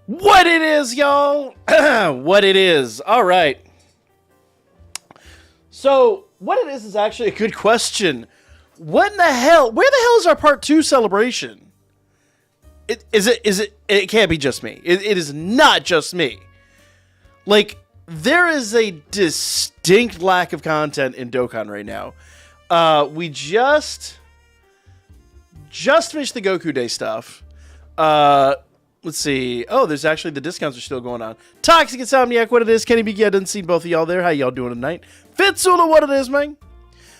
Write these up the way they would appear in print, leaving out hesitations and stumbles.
What it is, y'all? What it is. All right. So, what it is actually a good question. What in the hell? Where the hell is our part 2 celebration? It can't be just me. It is not just me. Like, there is a distinct lack of content in Dokkan right now. We just finished the Goku Day stuff. Let's see. Oh, there's actually the discounts are still going on. Toxic Insomniac, what it is. Kenny BG, I didn't see both of y'all there. How y'all doing tonight? Fitsula, what it is, man.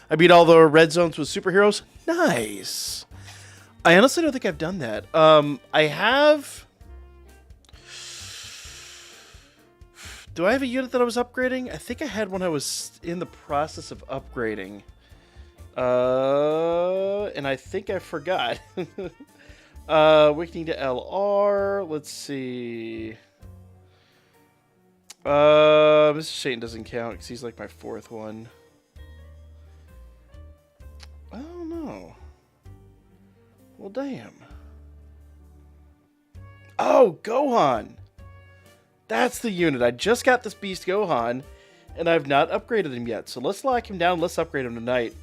I beat all the red zones with superheroes. Nice. I honestly don't think I've done that. I have. Do I have a unit that I was upgrading? I think I had one I was in the process of upgrading. And I think I forgot. Awakening to LR. Let's see. Mr. Satan doesn't count because he's like my 4th one. I don't know. Well, damn. Oh, Gohan. That's the unit. I just got this beast Gohan, and I've not upgraded him yet. So let's lock him down. Let's upgrade him tonight.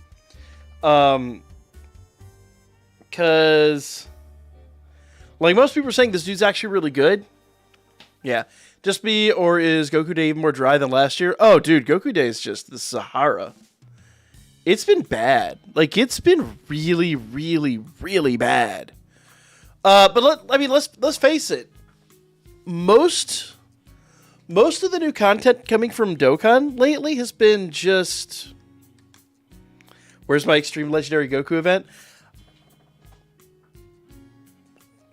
Because, like most people are saying, this dude's actually really good. Yeah. Just me, or is Goku Day even more dry than last year? Oh, dude, Goku Day is just the Sahara. It's been bad. Like, it's been really, really, really bad. But let's face it. Most of the new content coming from Dokkan lately has been just... Where's my Extreme Legendary Goku event?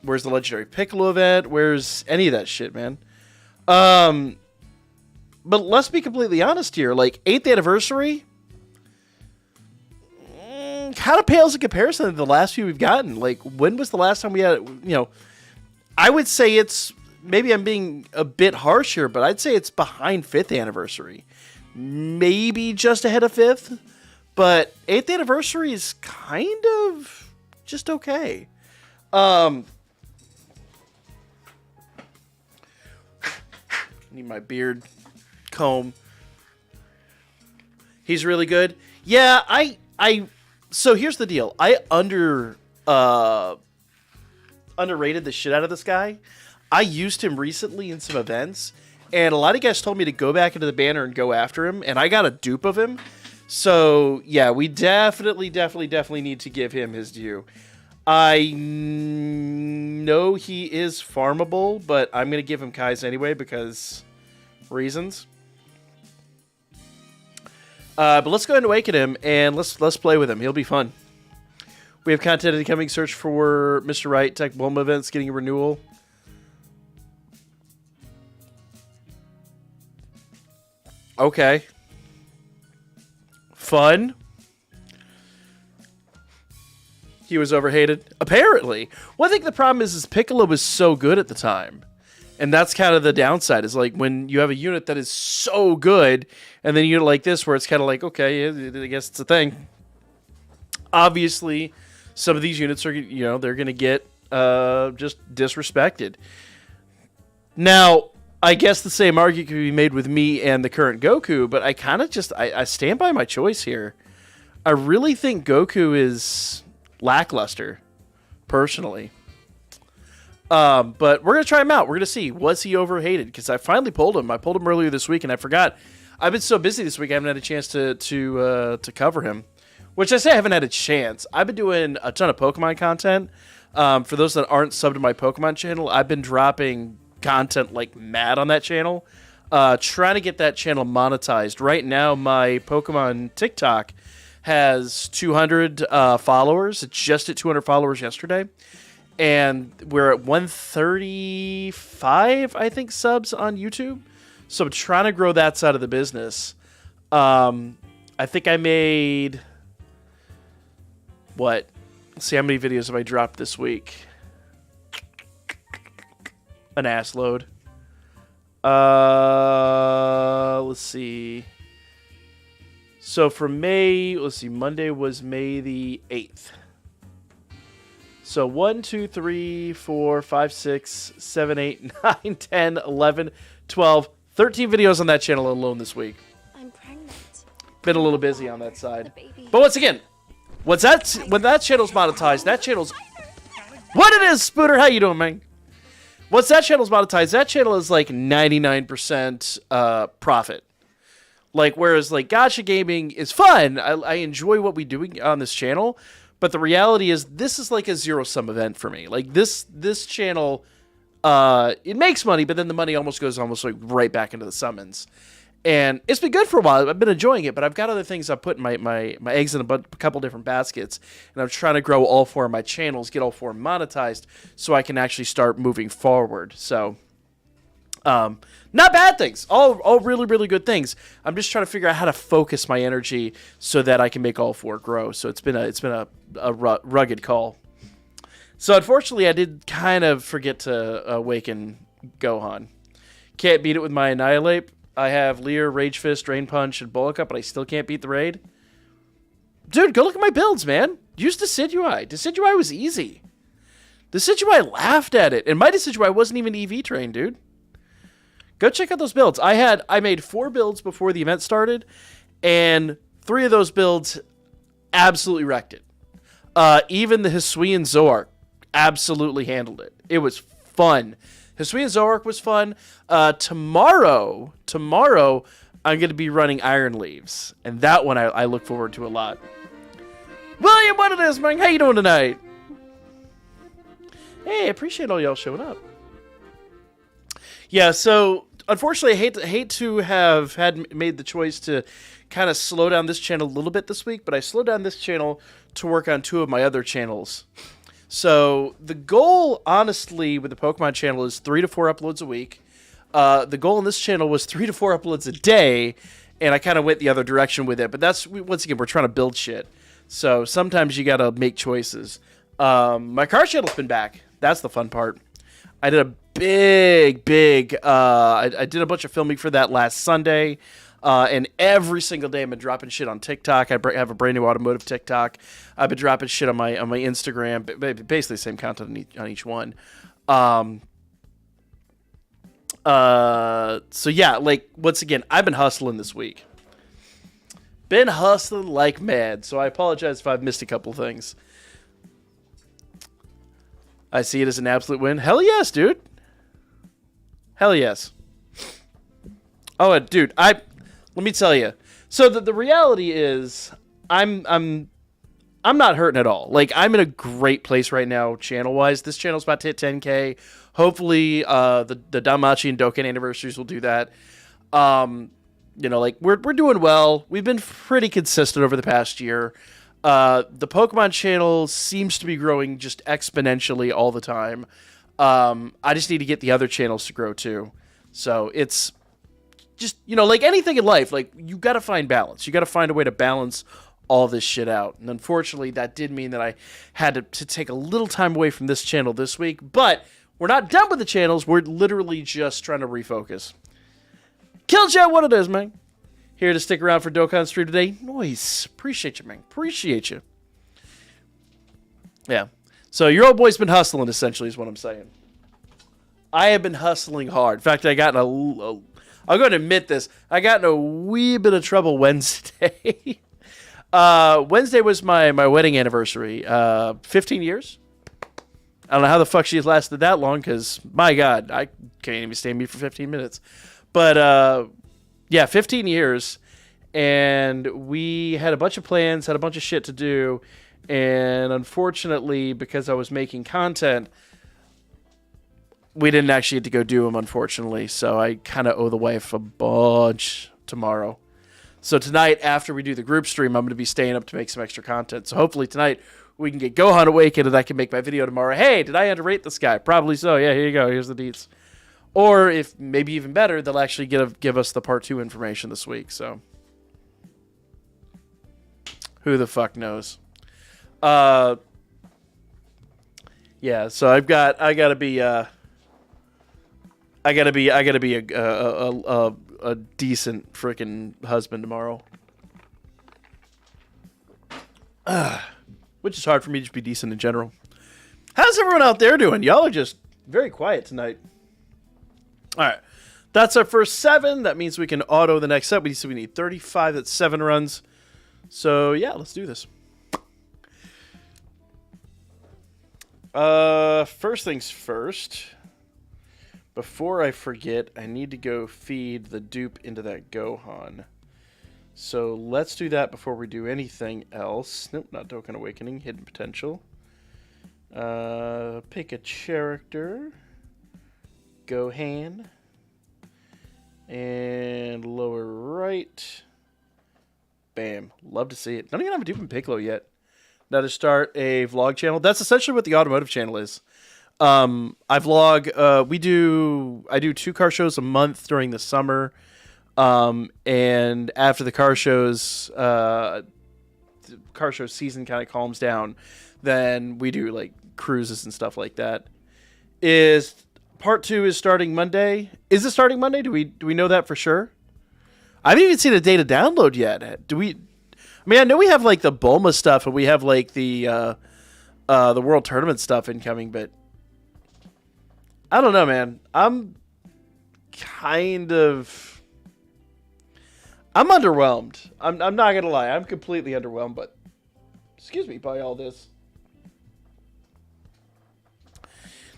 Where's the Legendary Piccolo event? Where's any of that shit, man? But let's be completely honest here. Like, 8th anniversary... kind of pales in comparison to the last few we've gotten. Like, when was the last time we had, I would say it's, maybe I'm being a bit harsh here, but I'd say it's behind 5th anniversary. Maybe just ahead of 5th, but 8th anniversary is kind of just okay. Need my beard comb. He's really good. Yeah, So here's the deal. I underrated the shit out of this guy. I used him recently in some events, and a lot of guys told me to go back into the banner and go after him, and I got a dupe of him. So, yeah, we definitely need to give him his due. I know he is farmable, but I'm going to give him Kai's anyway because reasons. But let's go ahead and awaken him, and let's play with him. He'll be fun. We have content incoming. Search for Mr. Right. Tech Bulma events getting a renewal. Okay. Fun. He was overhated. Apparently. Well, I think the problem is Piccolo was so good at the time. And that's kind of the downside, is like when you have a unit that is so good, and then a unit like this where it's kind of like, okay, I guess it's a thing. Obviously, some of these units are, they're going to get just disrespected. Now, I guess the same argument could be made with me and the current Goku, but I kind of I stand by my choice here. I really think Goku is lackluster, personally. But we're going to try him out. We're going to see. Was he overhated? Because I finally pulled him. I pulled him earlier this week, and I forgot. I've been so busy this week, I haven't had a chance to cover him. Which I say I haven't had a chance. I've been doing a ton of Pokemon content. For those that aren't subbed to my Pokemon channel, I've been dropping content like mad on that channel. Trying to get that channel monetized. Right now, my Pokemon TikTok has 200 followers. It's just at 200 followers yesterday. And we're at 135, I think, subs on YouTube. So I'm trying to grow that side of the business. I think I made... What? Let's see how many videos have I dropped this week. An ass load. Let's see. So for May, let's see, Monday was May the 8th. So 1, 2, 3, 4, 5, 6, 7, 8, 9, 10, 11, 12, 13 videos on that channel alone this week. I'm pregnant. Been a little busy on that side. But once again, when that channel's monetized, that channel's... What it is, Spooter? How you doing, man? Once that channel's monetized, that channel is like 99% profit. Like, whereas like gacha gaming is fun. I enjoy what we do on this channel. But the reality is, this is like a zero-sum event for me. Like, this channel, it makes money, but then the money almost goes like right back into the summons. And it's been good for a while. I've been enjoying it, but I've got other things I've put my eggs in a couple different baskets. And I'm trying to grow all 4 of my channels, get all 4 monetized, so I can actually start moving forward. So, not bad things. All really, really good things. I'm just trying to figure out how to focus my energy so that I can make all 4 grow. So it's been a rugged call. So unfortunately, I did kind of forget to awaken Gohan. Can't beat it with my Annihilate. I have Leer, Rage Fist, Drain Punch, and Bulk Up, but I still can't beat the raid. Dude, go look at my builds, man. Use Decidueye. Decidueye was easy. Decidueye laughed at it, and my Decidueye wasn't even EV trained, dude. Go check out those builds. I made 4 builds before the event started, and 3 of those builds absolutely wrecked it. Even the Hisui and Zoark absolutely handled it. It was fun. Hisui and Zoark was fun. Tomorrow, I'm going to be running Iron Leaves, and that one I look forward to a lot. William, what it is, man? How you doing tonight? Hey, I appreciate all y'all showing up. Yeah, so unfortunately, I hate to have made the choice to kind of slow down this channel a little bit this week, but I slowed down this channel to work on 2 of my other channels. So the goal, honestly, with the Pokemon channel is 3 to 4 uploads a week. The goal on this channel was 3 to 4 uploads a day, and I kind of went the other direction with it. But that's, once again, we're trying to build shit. So sometimes you got to make choices. My car channel's been back. That's the fun part. I did a big, I did a bunch of filming for that last Sunday. And every single day I've been dropping shit on TikTok. I have a brand new automotive TikTok. I've been dropping shit on my Instagram. Basically the same content on each one. So yeah, like, once again, I've been hustling this week. Been hustling like mad. So I apologize if I've missed a couple things. I see it as an absolute win. Hell yes, dude. Hell yes. Oh, dude, let me tell you. So the reality is, I'm not hurting at all. Like, I'm in a great place right now, channel-wise. This channel's about to hit 10K. Hopefully, the Danmachi and Dokkan anniversaries will do that. You know, like, we're doing well. We've been pretty consistent over the past year. The Pokemon channel seems to be growing just exponentially all the time. I just need to get the other channels to grow too. So it's just, you know, like anything in life, like, you got to find balance. You got to find a way to balance all this shit out. And unfortunately, that did mean that I had to take a little time away from this channel this week. But we're not done with the channels. We're literally just trying to refocus. Killchat, what it is, man. Here to stick around for Dokkan stream today. Nice. Appreciate you, man. Appreciate you. Yeah. So your old boy's been hustling, essentially, is what I'm saying. I have been hustling hard. In fact, I got in I'll go and admit this. I got in a wee bit of trouble Wednesday. Wednesday was my wedding anniversary. 15 years. I don't know how the fuck she lasted that long, because, my God, I can't even stand me for 15 minutes. But, yeah, 15 years. And we had a bunch of plans, had a bunch of shit to do. And unfortunately, because I was making content, we didn't actually get to go do them, unfortunately. So I kind of owe the wife a bunch tomorrow. So tonight, after we do the group stream, I'm going to be staying up to make some extra content. So hopefully tonight we can get Gohan awakened and I can make my video tomorrow. Hey, did I underrate this guy? Probably so. Yeah, here you go. Here's the deets. Or if maybe even better, they'll actually give us the part 2 information this week. So who the fuck knows? Yeah. So I gotta be a decent freaking husband tomorrow. Which is hard for me to just be decent in general. How's everyone out there doing? Y'all are just very quiet tonight. All right. That's our first 7. That means we can auto the next set. We need 35. That's 7 runs. So, yeah, let's do this. First things first. Before I forget, I need to go feed the dupe into that Gohan. So let's do that before we do anything else. Nope, not Dokkan Awakening. Hidden Potential. Pick a character. Gohan. And lower right. Bam. Love to see it. Don't even have a dupe in Piccolo yet. Now to start a vlog channel. That's essentially what the automotive channel is. I vlog, I do 2 car shows a month during the summer. And after the car show season kind of calms down, then we do like cruises and stuff like that. Part 2 is starting Monday. Is it starting Monday? Do we know that for sure? I haven't even seen a data download yet. I know we have like the Bulma stuff and we have like the World Tournament stuff incoming, but I don't know, man. I'm underwhelmed. I'm not gonna lie. I'm completely underwhelmed, but excuse me by all this.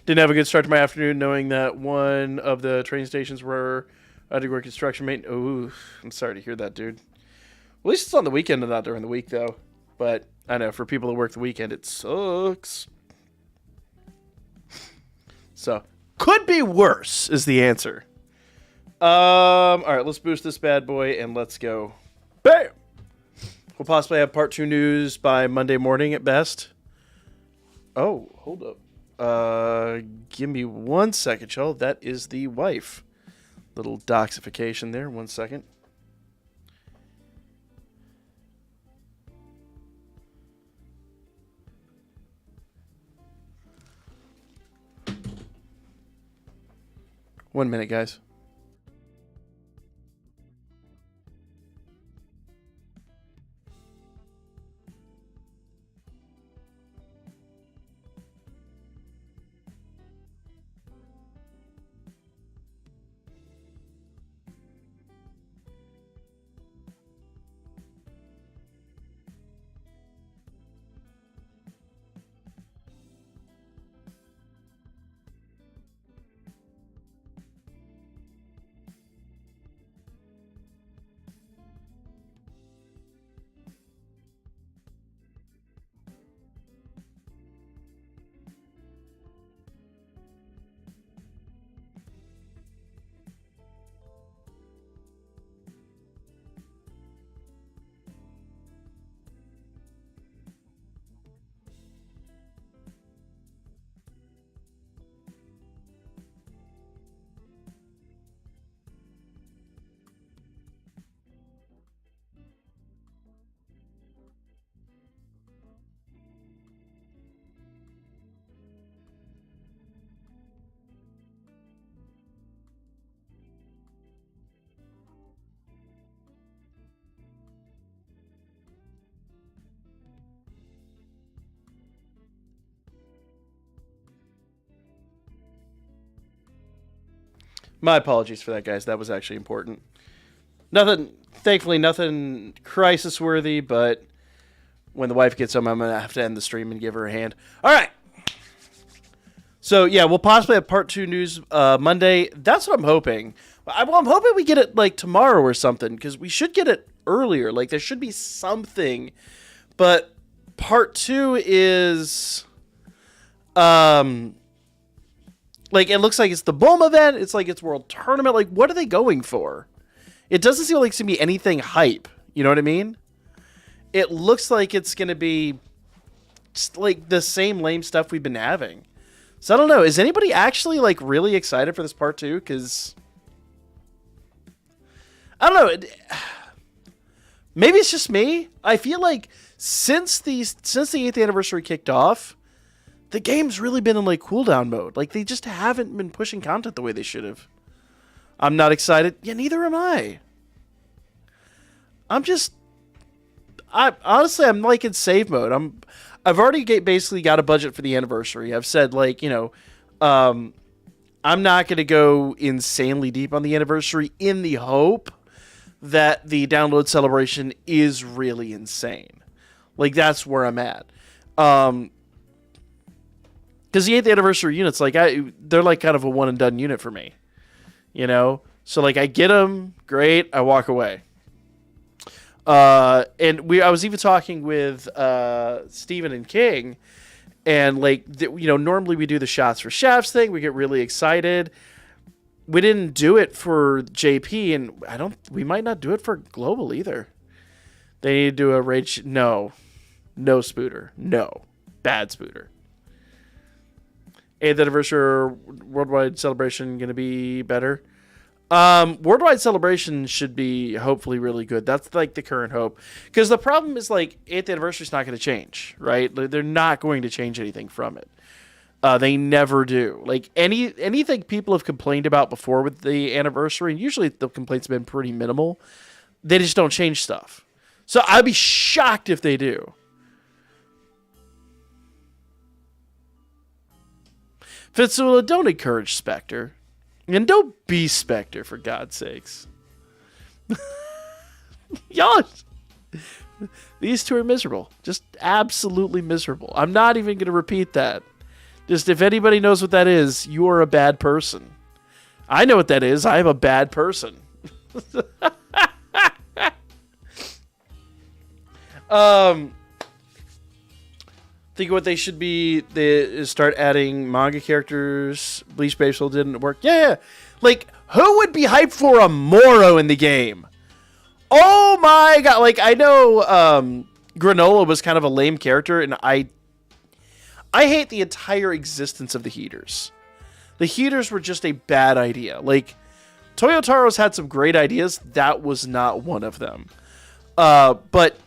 Didn't have a good start to my afternoon knowing that one of the train stations were underground construction maintenance. Ooh, I'm sorry to hear that, dude. At least it's on the weekend and not during the week, though. But I know for people that work the weekend, it sucks. So, could be worse is the answer. All right, let's boost this bad boy and let's go. Bam! We'll possibly have part 2 news by Monday morning at best. Oh, hold up. Give me 1 second, y'all. That is the wife. Little doxification there. 1 second. One minute, guys. My apologies for that, guys. That was actually important. Thankfully, nothing crisis-worthy, but when the wife gets home, I'm going to have to end the stream and give her a hand. All right. So, yeah, we'll possibly have part 2 news Monday. That's what I'm hoping. I'm hoping we get it, like, tomorrow or something, because we should get it earlier. Like, there should be something. But part 2 is... like, it looks like it's the Bulma event. It's like it's World Tournament. Like, what are they going for? It doesn't seem like it's going to be anything hype. You know what I mean? It looks like it's going to be just, like, the same lame stuff we've been having. So, I don't know. Is anybody actually, like, really excited for this part 2? Because, I don't know. Maybe it's just me. I feel like since the 8th anniversary kicked off, the game's really been in, like, cooldown mode. Like, they just haven't been pushing content the way they should have. I'm not excited. Yeah, neither am I. Honestly, I'm, like, in save mode. I've already basically got a budget for the anniversary. I've said, like, I'm not going to go insanely deep on the anniversary in the hope that the download celebration is really insane. Like, that's where I'm at. Because the 8th anniversary units, like, they're like kind of a one and done unit for me. So like I get them, great, I walk away. And I was even talking with Steven and King, and like normally we do the shots for chefs thing. We get really excited. We didn't do it for JP, and we might not do it for Global either. They need to do a rage. No Spooter. No. Bad Spooter. 8th anniversary worldwide celebration going to be better. Worldwide celebration should be hopefully really good. That's like the current hope. Because the problem is like 8th anniversary is not going to change, right? They're not going to change anything from it. They never do. Like anything people have complained about before with the anniversary, and usually the complaints have been pretty minimal, they just don't change stuff. So I'd be shocked if they do. Fitzula, don't encourage Spectre. And don't be Spectre, for God's sakes. Y'all, these two are miserable. Just absolutely miserable. I'm not even going to repeat that. Just if anybody knows what that is, you are a bad person. I know what that is. I am a bad person. Think what they should be, they start adding manga characters. Bleach Baseball didn't work. Yeah. Like, who would be hyped for a Moro in the game? Oh my god. Like, I know Granola was kind of a lame character, and I hate the entire existence of the Heaters. The Heaters were just a bad idea. Like, Toyotaro's had some great ideas. That was not one of them. But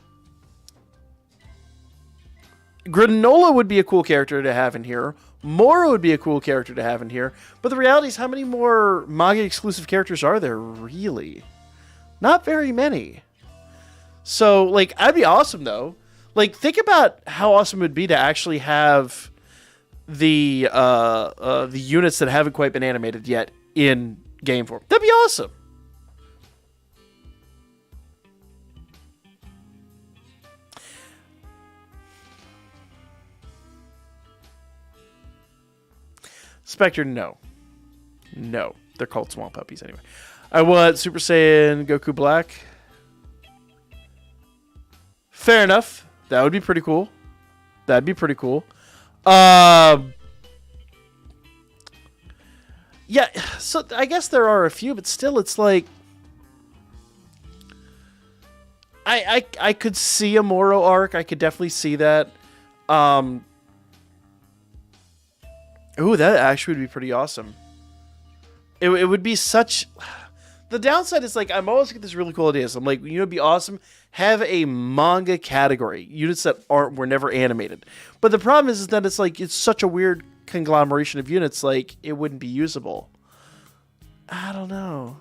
Granola would be a cool character to have in here. Moro would be a cool character to have in here. But the reality is, how many more manga exclusive characters are there, really? Not very many. So, like, I'd be awesome, though. Like, think about how awesome it would be to actually have the units that haven't quite been animated yet in game form. That'd be awesome. Spectre, no. No. They're called Swamp Puppies anyway. I want Super Saiyan Goku Black. Fair enough. That would be pretty cool. That'd be pretty cool. Yeah, so I guess there are a few, but still it's like I could see a Moro arc. I could definitely see that. Ooh, that actually would be pretty awesome. It would be such... The downside is, like, I'm always get this really cool ideas. I'm like, it'd be awesome. Have a manga category. Units that were never animated. But the problem is that it's like, it's such a weird conglomeration of units, like, it wouldn't be usable. I don't know.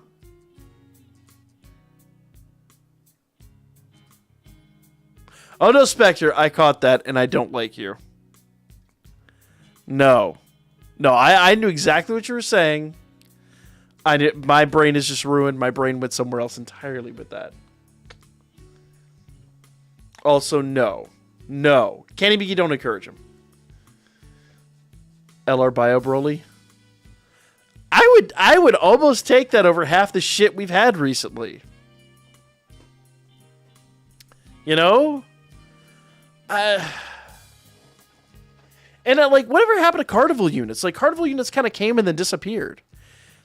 Oh no, Spectre, I caught that, and I don't like you. No. No, I knew exactly what you were saying. My brain is just ruined. My brain went somewhere else entirely with that. Also, no. No. Kenny Biggie, don't encourage him. LR Bio Broly. I would almost take that over half the shit we've had recently. You know? And like, whatever happened to carnival units? Like, carnival units kind of came and then disappeared.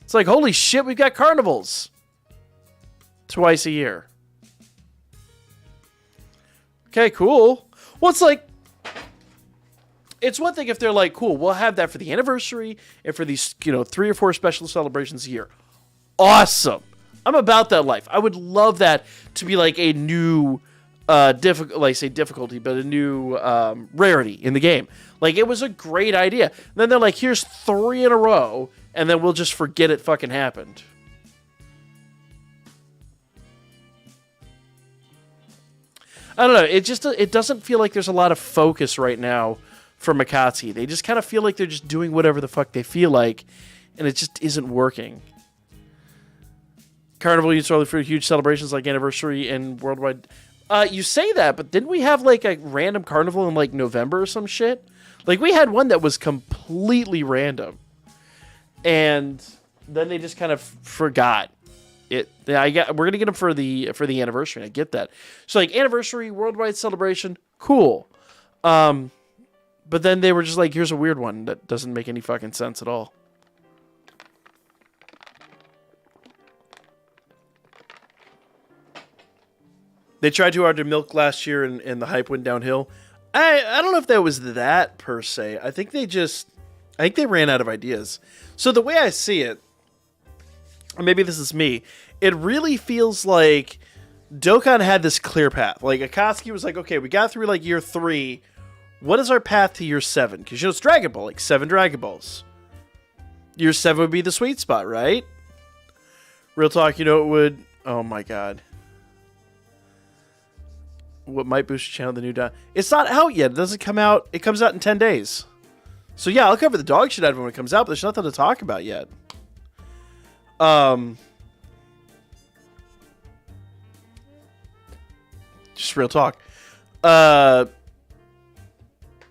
It's like, holy shit, we've got carnivals. Twice a year. Okay, cool. Well, it's like, it's one thing if they're like, cool, we'll have that for the anniversary and for these, 3 or 4 special celebrations a year. Awesome. I'm about that life. I would love that to be like a new, difficulty, but a new rarity in the game. Like, it was a great idea. Then they're like, here's 3 in a row, and then we'll just forget it fucking happened. I don't know. It doesn't feel like there's a lot of focus right now for Makatsuki. They just kind of feel like they're just doing whatever the fuck they feel like, and it just isn't working. Carnival used to for huge celebrations like anniversary and worldwide. You say that, but didn't we have like a random carnival in like November or some shit? Like we had one that was completely random, and then they just kind of forgot it. We're gonna get them for the anniversary. I get that. So like anniversary, worldwide celebration, cool. But then they were just like, here's a weird one that doesn't make any fucking sense at all. They tried too hard to milk last year, and the hype went downhill. I don't know if that was that per se. I think they ran out of ideas. So the way I see it, or maybe this is me, it really feels like Dokkan had this clear path. Like Akatsuki was like, okay, we got through like year 3. What is our path to year 7? Because it's Dragon Ball, like 7 Dragon Balls. Year 7 would be the sweet spot, right? Real talk, it would. Oh my god. What might boost your channel, the new It's not out yet. It doesn't come out. It comes out in 10 days. So yeah, I'll cover the dog shit out of it when it comes out, but there's nothing to talk about yet. Just real talk. But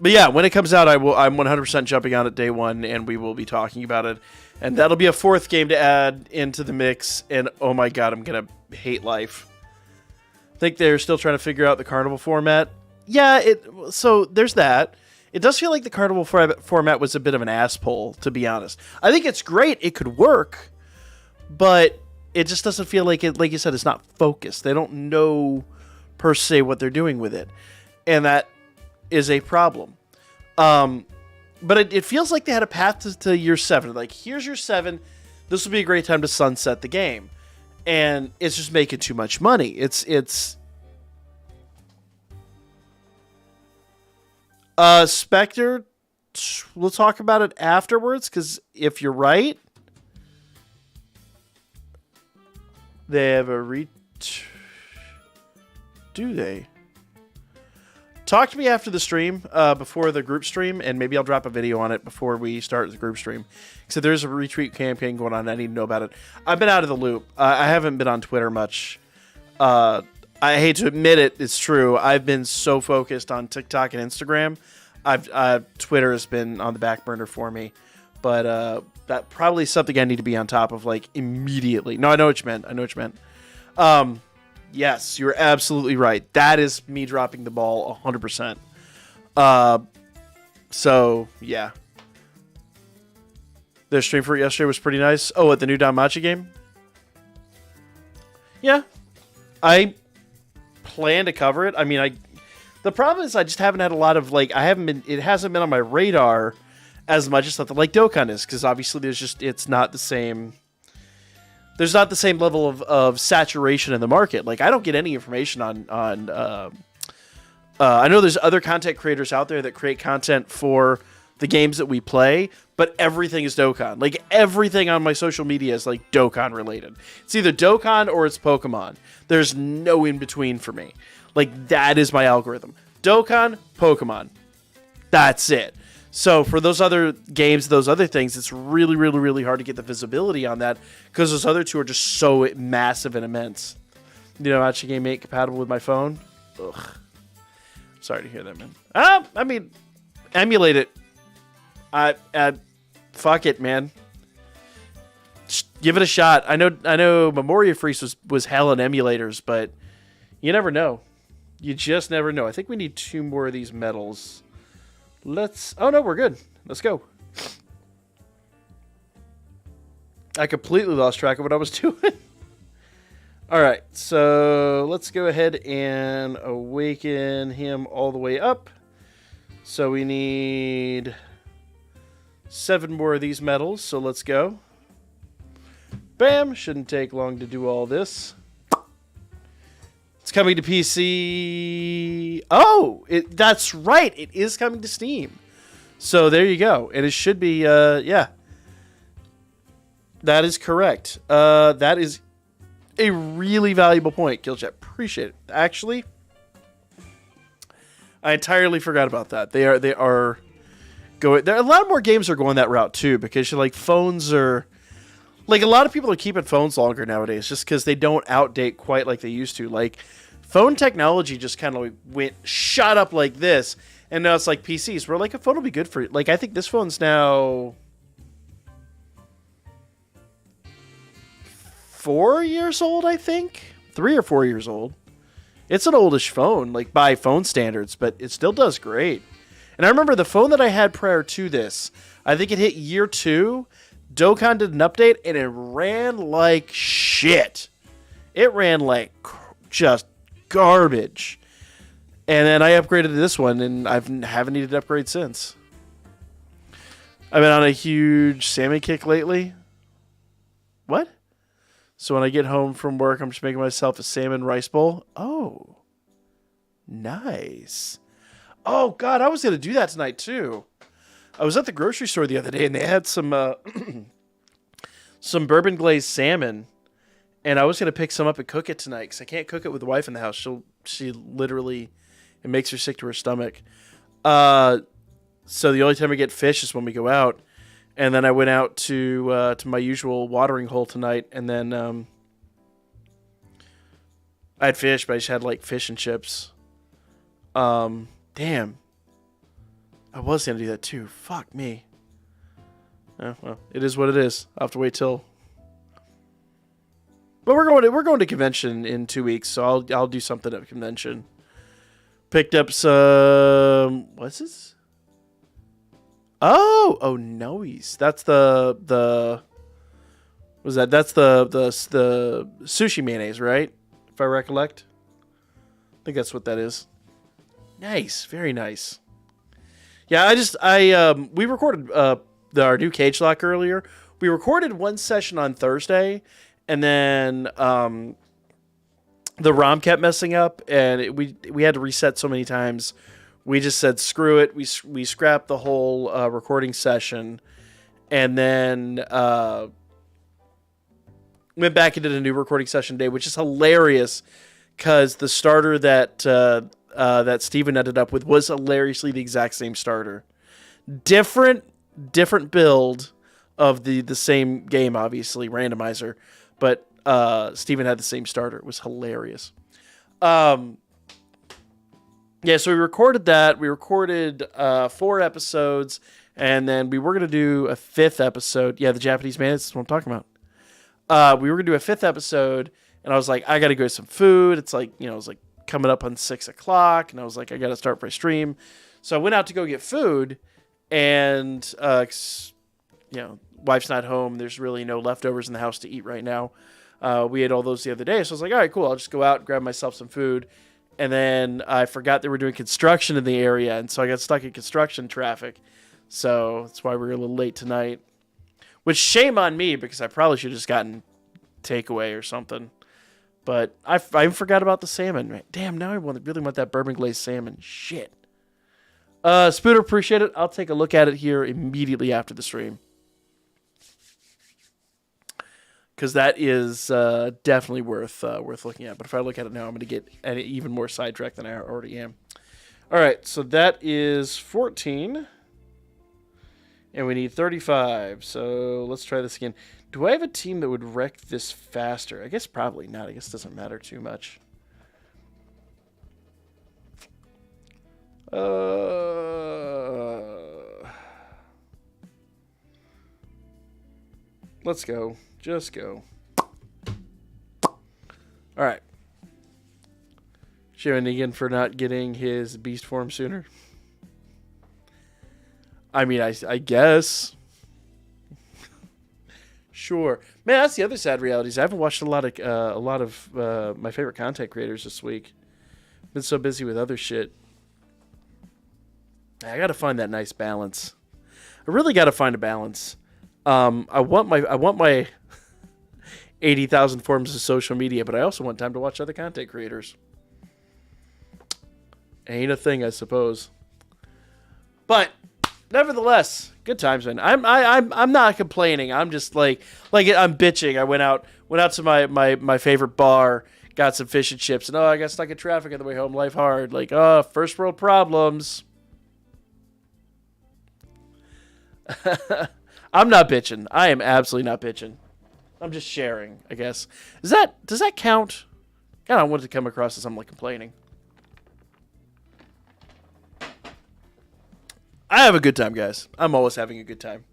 yeah, when it comes out, I'm 100% jumping on it day 1, and we will be talking about it. And that'll be a 4th game to add into the mix, and oh my god, I'm gonna hate life. I think they're still trying to figure out the carnival format. Yeah, so there's that. It does feel like the carnival format was a bit of an ass pull, to be honest. I think it's great. It could work, but it just doesn't feel like it. Like you said, it's not focused. They don't know per se what they're doing with it, and that is a problem. But it feels like they had a path to year 7. Like, here's year 7. This would be a great time to sunset the game. And it's just making too much money. It's Spectre, we'll talk about it afterwards, because if you're right, they have a do they? Talk to me after the stream, before the group stream, and maybe I'll drop a video on it before we start the group stream. So there's a retweet campaign going on. I need to know about it. I've been out of the loop. I haven't been on Twitter much. I hate to admit it, it's true. I've been so focused on TikTok and Instagram. Twitter has been on the back burner for me. But that probably is something I need to be on top of, like, immediately. No, I know what you meant. Yes, you're absolutely right. That is me dropping the ball 100%. So, yeah. Their stream for it yesterday was pretty nice. Oh, what, the new Danmachi game? Yeah. I plan to cover it. I mean, the problem is I just haven't had a lot of, like, it hasn't been on my radar as much as something like Dokkan is, because obviously it's not the same. There's not the same level of saturation in the market. Like, I don't get any information on I know there's other content creators out there that create content for the games that we play, but everything is Dokkan. Like, everything on my social media is, like, Dokkan related. It's either Dokkan or it's Pokemon. There's no in between for me. Like, that is my algorithm. Dokkan, Pokemon. That's it. So for those other games, those other things, it's really, really, really hard to get the visibility on that, because those other two are just so massive and immense. Match game ain't compatible with my phone. Ugh. Sorry to hear that, man. I mean, emulate it. Fuck it, man. Just give it a shot. I know Memoria Freeze was hell on emulators, but you never know. You just never know. I think we need 2 more of these medals. Oh no, we're good. Let's go. I completely lost track of what I was doing. Alright, so let's go ahead and awaken him all the way up. So we need 7 more of these medals, so let's go. Bam! Shouldn't take long to do all this. It's coming to PC. Oh, that's right. It is coming to Steam. So there you go. And it should be, yeah. That is correct. That is a really valuable point, Killchat. Appreciate it. Actually, I entirely forgot about that. They are going. There a lot more games are going that route too, because you're like phones are like a lot of people are keeping phones longer nowadays just because they don't outdate quite like they used to. Like phone technology just kind of shot up like this, and now it's like PCs. Where like a phone will be good for like I think this phone's now 4 years old. I think 3 or 4 years old. It's an oldish phone, like by phone standards, but it still does great. And I remember the phone that I had prior to this, I think it hit year 2. Dokkan did an update, and it ran like shit. It ran like just garbage. And then I upgraded to this one, and I haven't needed to upgrade since. I've been on a huge salmon kick lately. What? So when I get home from work, I'm just making myself a salmon rice bowl. Oh, nice. Oh, God, I was going to do that tonight, too. I was at the grocery store the other day, and they had some some bourbon glazed salmon, and I was going to pick some up and cook it tonight because I can't cook it with the wife in the house. She literally, it makes her sick to her stomach. So the only time we get fish is when we go out. And then I went out to my usual watering hole tonight, and then I had fish, but I just had like fish and chips. Damn, I was gonna do that too. Fuck me. Well, it is what it is. I'll have to wait till. But we're going to convention in 2 weeks, so I'll do something at convention. Picked up some. What's this? Oh, noise. That's the was that? That's the sushi mayonnaise, right? If I recollect. I think that's what that is. Nice, very nice. Yeah, we recorded our new cage lock earlier. We recorded one session on Thursday, and then the ROM kept messing up, and we had to reset so many times. We just said, screw it. We scrapped the whole recording session, and then went back and did a new recording session day, which is hilarious because the starter that Steven ended up with was hilariously the exact same starter. Different build of the same game, obviously, randomizer, but Steven had the same starter. It was hilarious. Yeah, so we recorded that. We recorded 4 episodes, and then we were going to do a 5th episode. Yeah, the Japanese man, that's what I'm talking about. We were going to do a 5th episode, and I was like, I got to go get some food. It's like, it was like coming up on 6 o'clock, and I was like, I got to start my stream. So I went out to go get food, and, wife's not home. There's really no leftovers in the house to eat right now. We ate all those the other day, so I was like, all right, cool. I'll just go out and grab myself some food. And then I forgot they were doing construction in the area, and so I got stuck in construction traffic. So that's why we were a little late tonight. Which, shame on me, because I probably should have just gotten takeaway or something. But I forgot about the salmon. Damn, now I really want that bourbon glazed salmon. Shit. Spooter, appreciate it. I'll take a look at it here immediately after the stream. Because that is definitely worth looking at. But if I look at it now, I'm going to get even more sidetracked than I already am. All right, so that is 14. And we need 35. So let's try this again. Do I have a team that would wreck this faster? I guess probably not. I guess it doesn't matter too much. Let's go. Just go. All right. Negan for not getting his beast form sooner. I mean, I guess. Sure, man. That's the other sad realities. I haven't watched a lot of my favorite content creators this week. Been so busy with other shit. I got to find that nice balance. I really got to find a balance. I want my 80,000 forms of social media, but I also want time to watch other content creators. Ain't a thing, I suppose. But nevertheless, good times, man. I'm not complaining. I'm just like I'm bitching. I went out to my favorite bar, got some fish and chips, and I got stuck in traffic on the way home. Life hard. Like, first world problems. I'm not bitching. I am absolutely not bitching. I'm just sharing, I guess. Does that count? I don't want it to come across as I'm like complaining. I have a good time, guys. I'm always having a good time.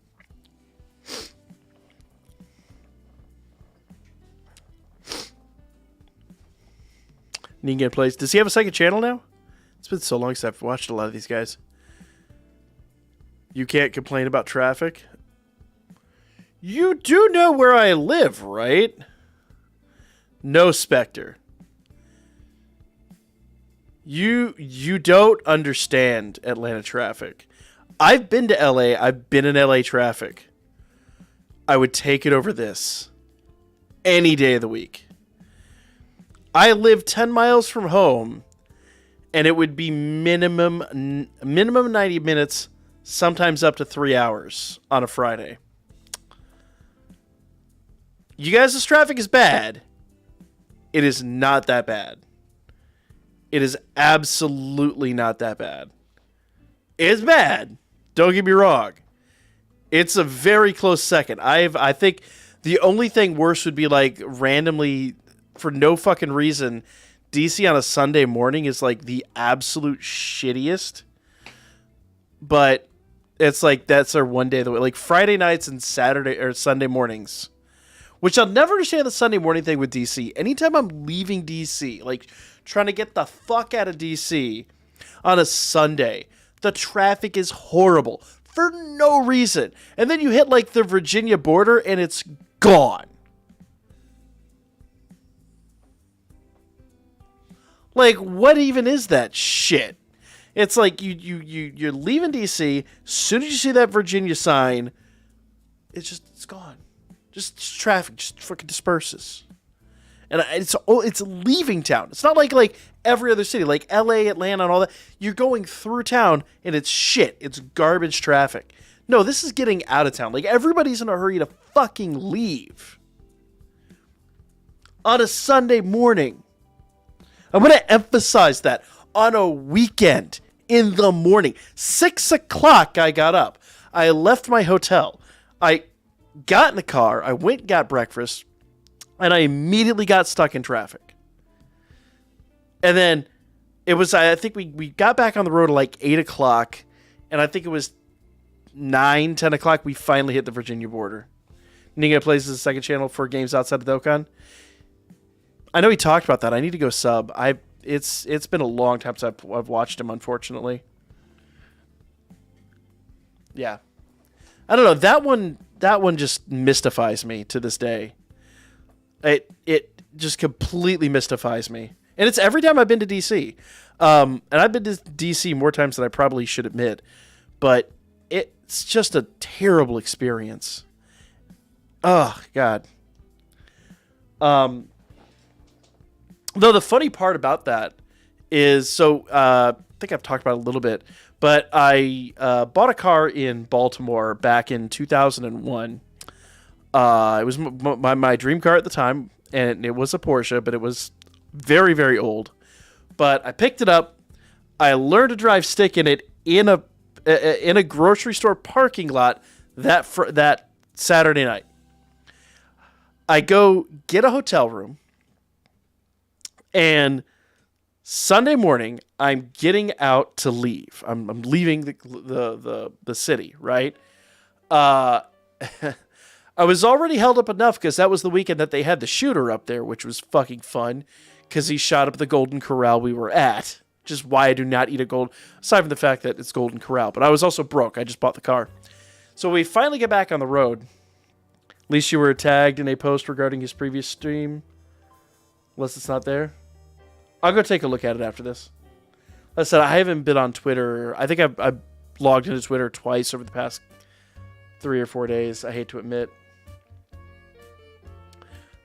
Negan plays. Does he have a second channel now? It's been so long since I've watched a lot of these guys. You can't complain about traffic. You do know where I live, right? No, Spectre. You don't understand Atlanta traffic. I've been to LA. I've been in LA traffic. I would take it over this any day of the week. I live 10 miles from home, and it would be minimum 90 minutes, sometimes up to 3 hours on a Friday. You guys' traffic is bad. It is not that bad. It is absolutely not that bad. It's bad. Don't get me wrong. It's a very close second. I think the only thing worse would be like randomly, for no fucking reason, DC on a Sunday morning is like the absolute shittiest. But it's like that's our one day of the week. Like Friday nights and Saturday or Sunday mornings. Which I'll never understand the Sunday morning thing with DC. Anytime I'm leaving DC, like trying to get the fuck out of DC on a Sunday, the traffic is horrible for no reason. And then you hit like the Virginia border and it's gone. Like, what even is that shit? It's like you're leaving DC. As soon as you see that Virginia sign, it's gone. Just traffic just fucking disperses. And it's leaving town. It's not like every other city, like LA, Atlanta, and all that. You're going through town, and it's shit. It's garbage traffic. No, this is getting out of town. Like, everybody's in a hurry to fucking leave. On a Sunday morning. I'm going to emphasize that. On a weekend, in the morning. 6 o'clock, I got up. I left my hotel. I got in the car. I went and got breakfast. And I immediately got stuck in traffic. And then it was, I think we got back on the road at like 8 o'clock. And I think it was 9, 10 o'clock. We finally hit the Virginia border. Ninga plays the second channel for games outside of Dokkan. I know he talked about that. I need to go sub. It's been a long time since I've watched him, unfortunately. Yeah. I don't know. That one just mystifies me to this day. It just completely mystifies me. And it's every time I've been to DC. And I've been to DC more times than I probably should admit. But it's just a terrible experience. Oh, God. Though the funny part about that is, so I think I've talked about it a little bit, but I bought a car in Baltimore back in 2001. It was my dream car at the time, and it was a Porsche, but it was very, very old. But I picked it up. I learned to drive stick in it in a grocery store parking lot that Saturday night. I go get a hotel room, and Sunday morning I'm getting out to leave. I'm leaving the city, right? I was already held up enough because that was the weekend that they had the shooter up there, which was fucking fun because he shot up the Golden Corral we were at. Just why I do not eat aside from the fact that it's Golden Corral. But I was also broke. I just bought the car. So we finally get back on the road. At least you were tagged in a post regarding his previous stream. Unless it's not there. I'll go take a look at it after this. Like I said, I haven't been on Twitter. I think I've logged into Twitter twice over the past 3 or 4 days. I hate to admit.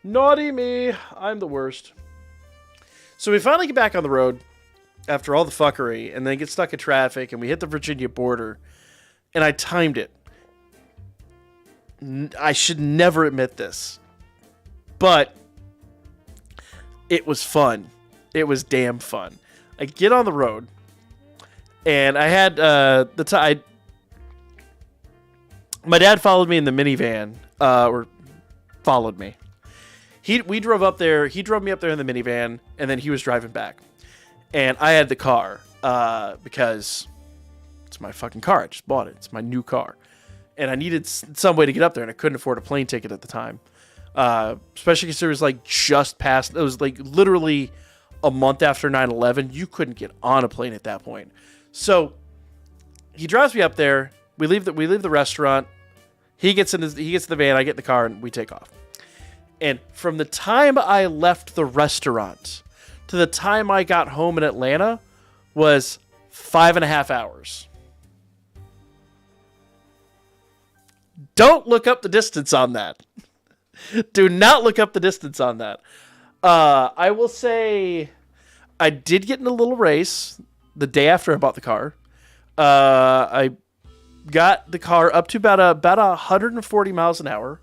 Naughty me. I'm the worst. So we finally get back on the road after all the fuckery and then get stuck in traffic and we hit the Virginia border and I timed it. I should never admit this, but it was fun. It was damn fun. I get on the road, and I had the time. My dad followed me in the minivan, or followed me. We drove up there. He drove me up there in the minivan, and then he was driving back. And I had the car because it's my fucking car. I just bought it. It's my new car. And I needed some way to get up there, and I couldn't afford a plane ticket at the time. Especially because it was like just past, it was like literally a month after 9/11. You couldn't get on a plane at that point. So he drives me up there. We leave the restaurant. He gets in the van. I get in the car, and we take off. And from the time I left the restaurant to the time I got home in Atlanta was 5.5 hours. Don't look up the distance on that. Do not look up the distance on that. I will say I did get in a little race the day after I bought the car. I got the car up to about 140 miles an hour.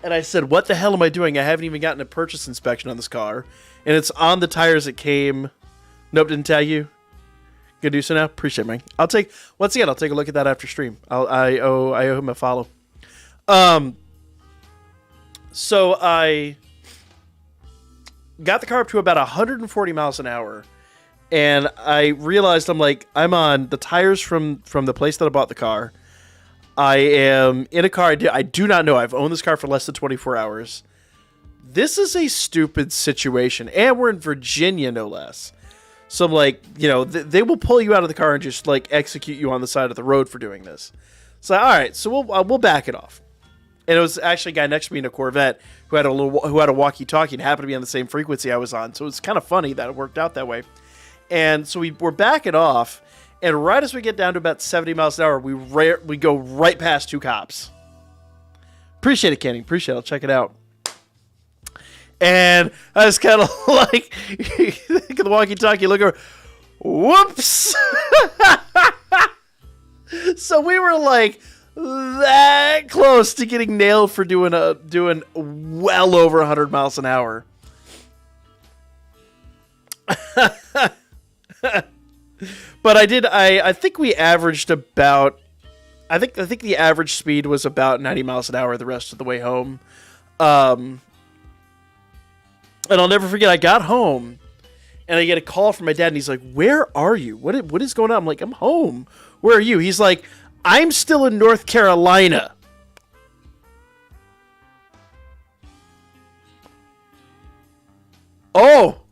And I said, what the hell am I doing? I haven't even gotten a purchase inspection on this car. And it's on the tires it came. Nope, didn't tag you. Gonna do so now? Appreciate it, man. I'll take a look at that after stream. I owe him a follow. So I got the car up to about 140 miles an hour. And I realized I'm on the tires from the place that I bought the car. I am in a car I do not know. I've owned this car for less than 24 hours. This is a stupid situation. And we're in Virginia, no less. So I'm like, they will pull you out of the car and just execute you on the side of the road for doing this. So, all right, so we'll back it off. And it was actually a guy next to me in a Corvette who had a walkie-talkie and happened to be on the same frequency I was on. So it's kind of funny that it worked out that way. And so we're backing off. And right as we get down to about 70 miles an hour, we go right past two cops. Appreciate it, Kenny. Appreciate it. I'll check it out. And I was kind of like, think of the walkie-talkie, look over, whoops. So we were that close to getting nailed for doing well over 100 miles an hour. But I think we averaged about, I think the average speed was about 90 miles an hour the rest of the way home. And I'll never forget, I got home and I get a call from my dad and he's like, where are you? What is going on? I'm like, I'm home. Where are you? He's like, I'm still in North Carolina. Oh,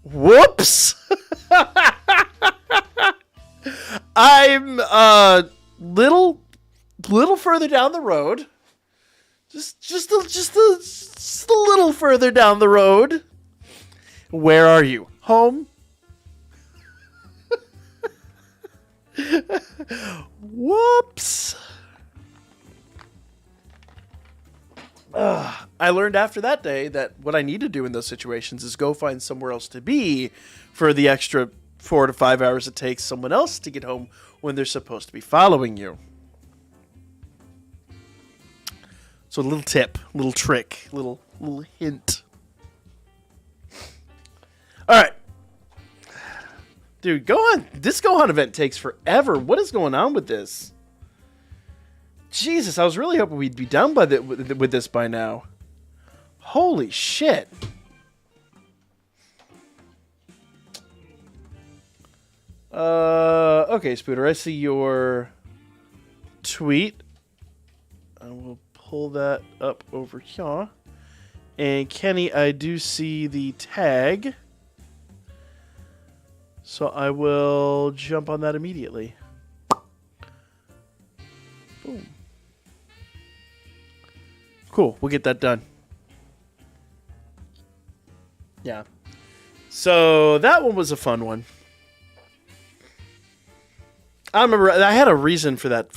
whoops. I'm little further down the road. Just a little further down the road. Where are you? Home? Whoops. I learned after that day that what I need to do in those situations is go find somewhere else to be for the extra 4 to 5 hours it takes someone else to get home when they're supposed to be following you. So a little tip, little trick, little hint. All right. Dude, this Go On event takes forever. What is going on with this? Jesus, I was really hoping we'd be done with this by now. Holy shit. Okay, Spooter, I see your tweet. I will pull that up over here. And Kenny, I do see the tag. So I will jump on that immediately. Boom. Cool, we'll get that done. Yeah. So that one was a fun one. I remember I had a reason for that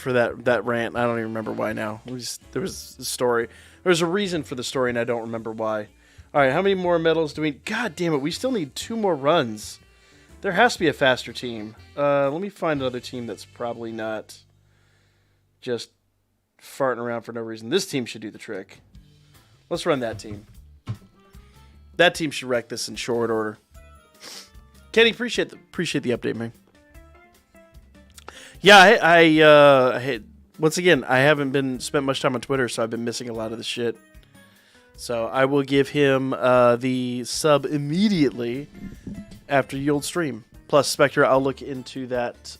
rant. I don't even remember why now. There was a story. There was a reason for the story, and I don't remember why. All right, how many more medals do we? God damn it, we still need 2 more runs. There has to be a faster team. Let me find another team that's probably not just farting around for no reason. This team should do the trick. Let's run that team. That team should wreck this in short order. Kenny, appreciate the update, man. Yeah, I once again, I haven't spent much time on Twitter, so I've been missing a lot of the shit. So I will give him the sub immediately after the old stream. Plus, Spectre, I'll look into that.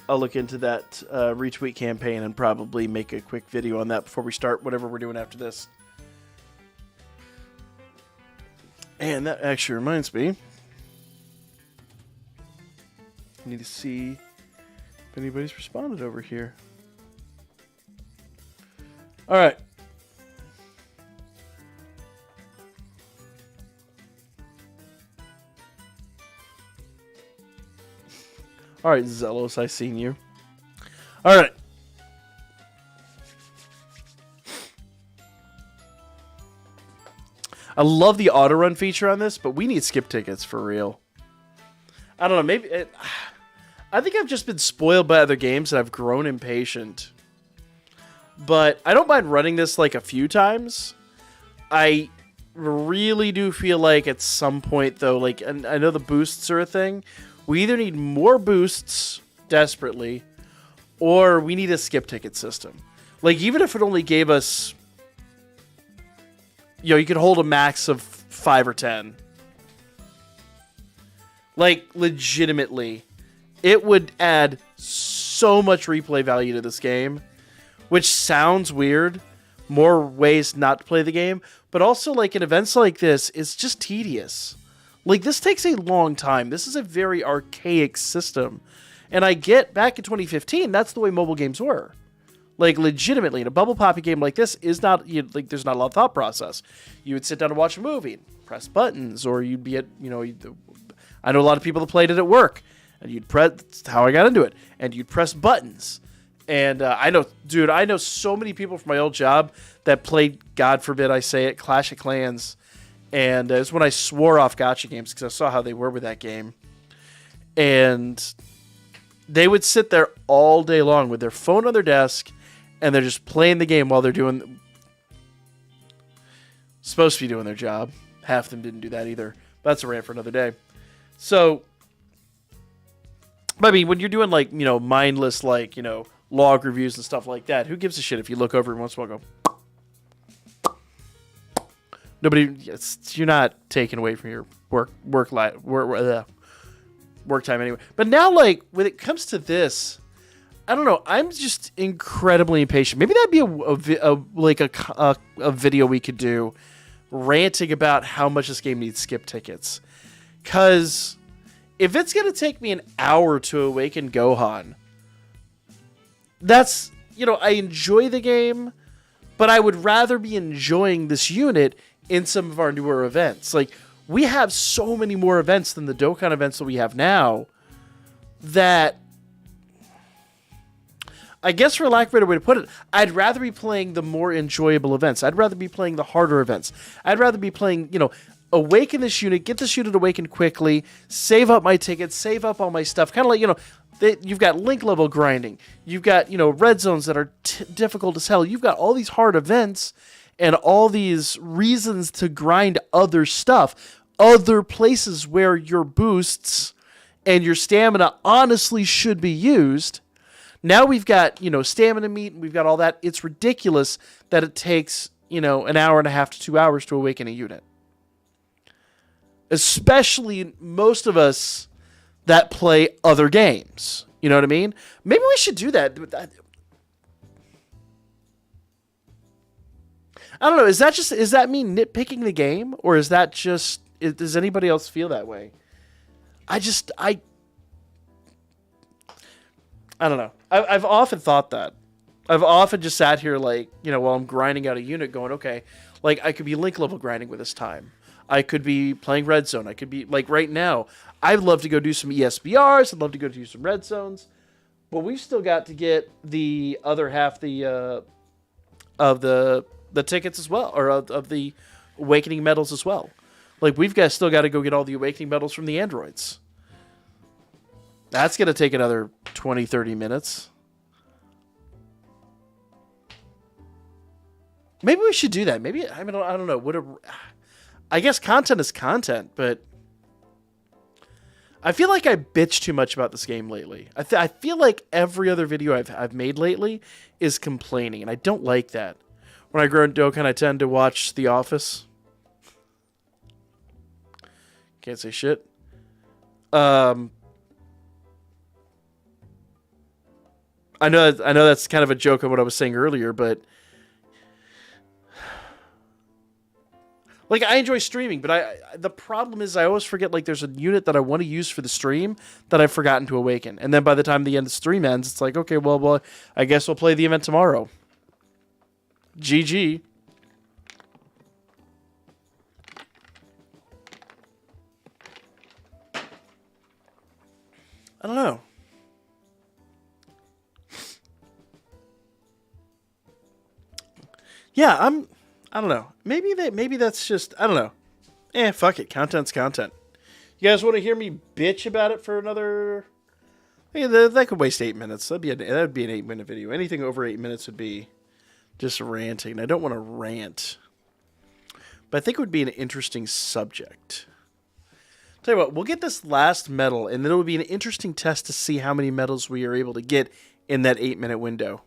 Retweet campaign and probably make a quick video on that before we start whatever we're doing after this. And that actually reminds me. I need to see if anybody's responded over here. All right. All right, Zelos, I seen you. All right. I love the auto run feature on this, but we need skip tickets for real. I don't know, I think I've just been spoiled by other games and I've grown impatient. But I don't mind running this like a few times. I really do feel like at some point though, like, and I know the boosts are a thing. We either need more boosts desperately, or we need a skip ticket system. Like, even if it only gave us, you know, you could hold a max of 5 or 10. Like, legitimately, it would add so much replay value to this game, which sounds weird. More ways not to play the game, but also, like, in events like this, it's just tedious. Like, this takes a long time. This is a very archaic system. And I get, back in 2015, that's the way mobile games were. Like, legitimately, in a bubble poppy game like this, there's not a lot of thought process. You would sit down and watch a movie, press buttons, or you'd be at, I know a lot of people that played it at work, and you'd press, that's how I got into it, and you'd press buttons. And I know so many people from my old job that played, God forbid I say it, Clash of Clans. And it's when I swore off gacha games because I saw how they were with that game. And they would sit there all day long with their phone on their desk, and they're just playing the game while they're supposed to be doing their job. Half of them didn't do that either. But that's a rant for another day. So, I mean, when you're doing, like, mindless, like, log reviews and stuff like that, who gives a shit if you look over and once in a while go... You're not taking away from your work time anyway. But now, like, when it comes to this, I don't know. I'm just incredibly impatient. Maybe that'd be a video we could do, ranting about how much this game needs skip tickets. Because if it's gonna take me an hour to awaken Gohan, that's I enjoy the game, but I would rather be enjoying this unit in some of our newer events. Like, we have so many more events than the Dokkan events that we have now that, I guess for lack of a better way to put it, I'd rather be playing the more enjoyable events. I'd rather be playing the harder events. I'd rather be playing, awaken this unit, get this unit awakened quickly, save up my tickets, save up all my stuff. Kind of like, you've got link level grinding. You've got, red zones that are difficult as hell. You've got all these hard events and all these reasons to grind other stuff, other places where your boosts and your stamina honestly should be used. Now we've got, stamina meat, and we've got all that. It's ridiculous that it takes, an hour and a half to 2 hours to awaken a unit. Especially most of us that play other games. You know what I mean? Maybe we should do that. I don't know. Is that me nitpicking the game, or is that just, does anybody else feel that way? I don't know. I've often thought that. I've often just sat here like, while I'm grinding out a unit going, okay, like I could be link level grinding with this time. I could be playing red zone. I could be like right now, I'd love to go do some ESBRs. I'd love to go do some red zones, but we've still got to get the other half of the tickets as well, or of the awakening medals as well. Like, still got to go get all the awakening medals from the androids. That's going to take another 20, 30 minutes. Maybe we should do that. Maybe, I mean, I don't know. I guess content is content, but I feel like I bitch too much about this game lately. I feel like every other video I've made lately is complaining, and I don't like that. When I grow in Dokkan, I tend to watch The Office. Can't say shit. I know that's kind of a joke on what I was saying earlier, but like, I enjoy streaming, but the problem is I always forget, like, there's a unit that I want to use for the stream that I've forgotten to awaken. And then by the time the end of the stream ends, it's like, okay, well, I guess we'll play the event tomorrow. GG. I don't know. Yeah, I don't know. Maybe that's just, I don't know. Fuck it. Content's content. You guys want to hear me bitch about it for another? That could waste 8 minutes. That'd be an 8-minute video. Anything over 8 minutes would be just ranting. I don't want to rant, but I think it would be an interesting subject. Tell you what, we'll get this last medal, and then it will be an interesting test to see how many medals we are able to get in that 8-minute window.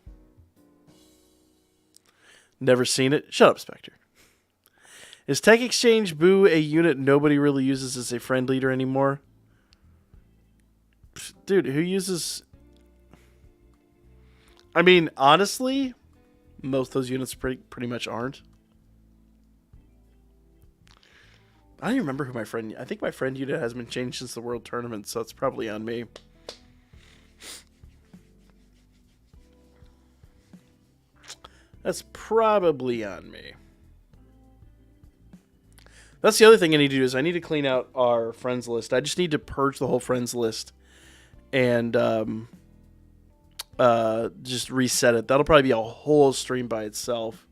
Never seen it? Shut up, Spectre. Is Tech Exchange Boo a unit nobody really uses as a friend leader anymore? Dude, who uses... I mean, honestly, most of those units pretty much aren't. I don't even remember who my friend... I think my friend unit has been changed since the World Tournament, so it's probably on me. That's probably on me. That's the other thing I need to do is I need to clean out our friends list. I just need to purge the whole friends list and just reset it. That'll probably be a whole stream by itself.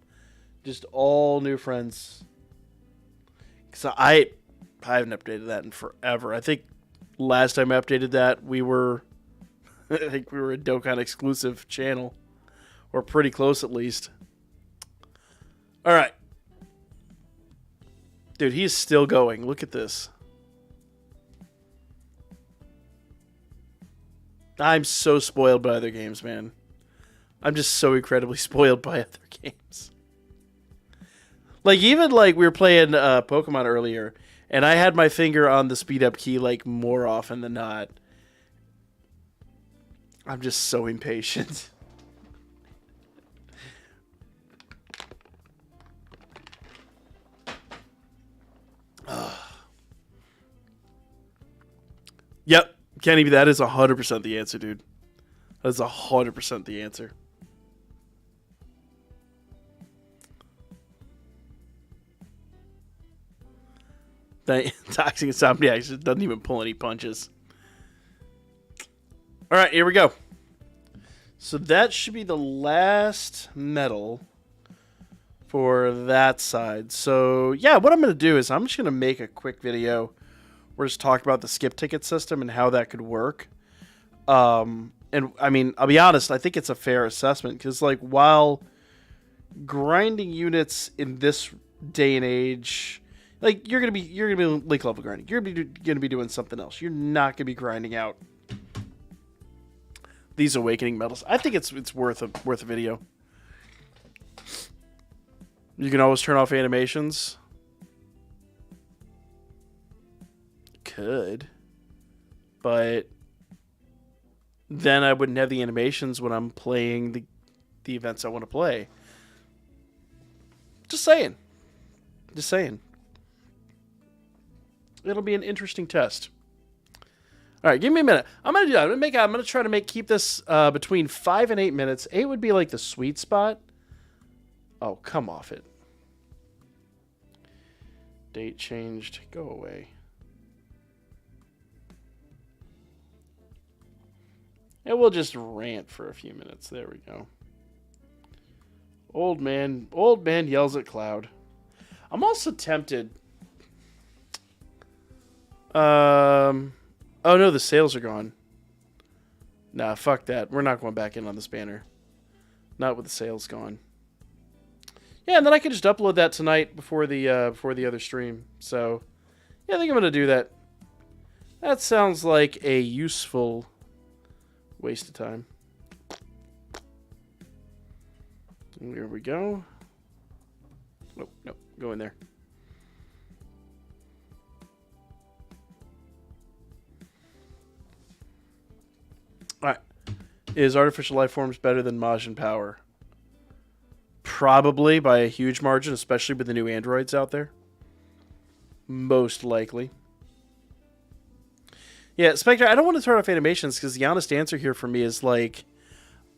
Just all new friends. So I haven't updated that in forever. I think last time I updated that, we were I think we were a Dokkan exclusive channel, or pretty close at least. All right. Dude, he's still going. Look at this. I'm so spoiled by other games, man. I'm just so incredibly spoiled by other games. Like, even like we were playing Pokemon earlier, and I had my finger on the speed up key like more often than not. I'm just so impatient. Yep, Kenny, that is 100% the answer, dude. That is 100% the answer. Toxic Insomniac just doesn't even pull any punches. All right, here we go. So that should be the last medal for that side. So yeah, what I'm going to do is I'm just going to make a quick video. We're just talking about the skip ticket system and how that could work. And I mean, I'll be honest, I think it's a fair assessment because, like, while grinding units in this day and age, like, you're gonna be lake level grinding. You're gonna be doing something else. You're not gonna be grinding out these awakening medals. I think it's worth a video. You can always turn off animations. Could, but then I wouldn't have the animations when I'm playing the events I want to play. Just saying. Just saying. It'll be an interesting test. All right, give me a minute. I'm gonna do that. I'm gonna try to keep this between 5 and 8 minutes. 8 would be like the sweet spot. Oh, come off it. Date changed. Go away. And we'll just rant for a few minutes. There we go. Old man yells at cloud. I'm also tempted. Oh no, the sales are gone. Nah, fuck that. We're not going back in on this banner. Not with the sales gone. Yeah, and then I can just upload that tonight before the other stream. So, yeah, I think I'm gonna do that. That sounds like a useful waste of time. Here we go. Oh, no, go in there. All right. Is artificial life forms better than Majin power? Probably by a huge margin, especially with the new androids out there. Most likely. Yeah, Spectre, I don't want to turn off animations because the honest answer here for me is like,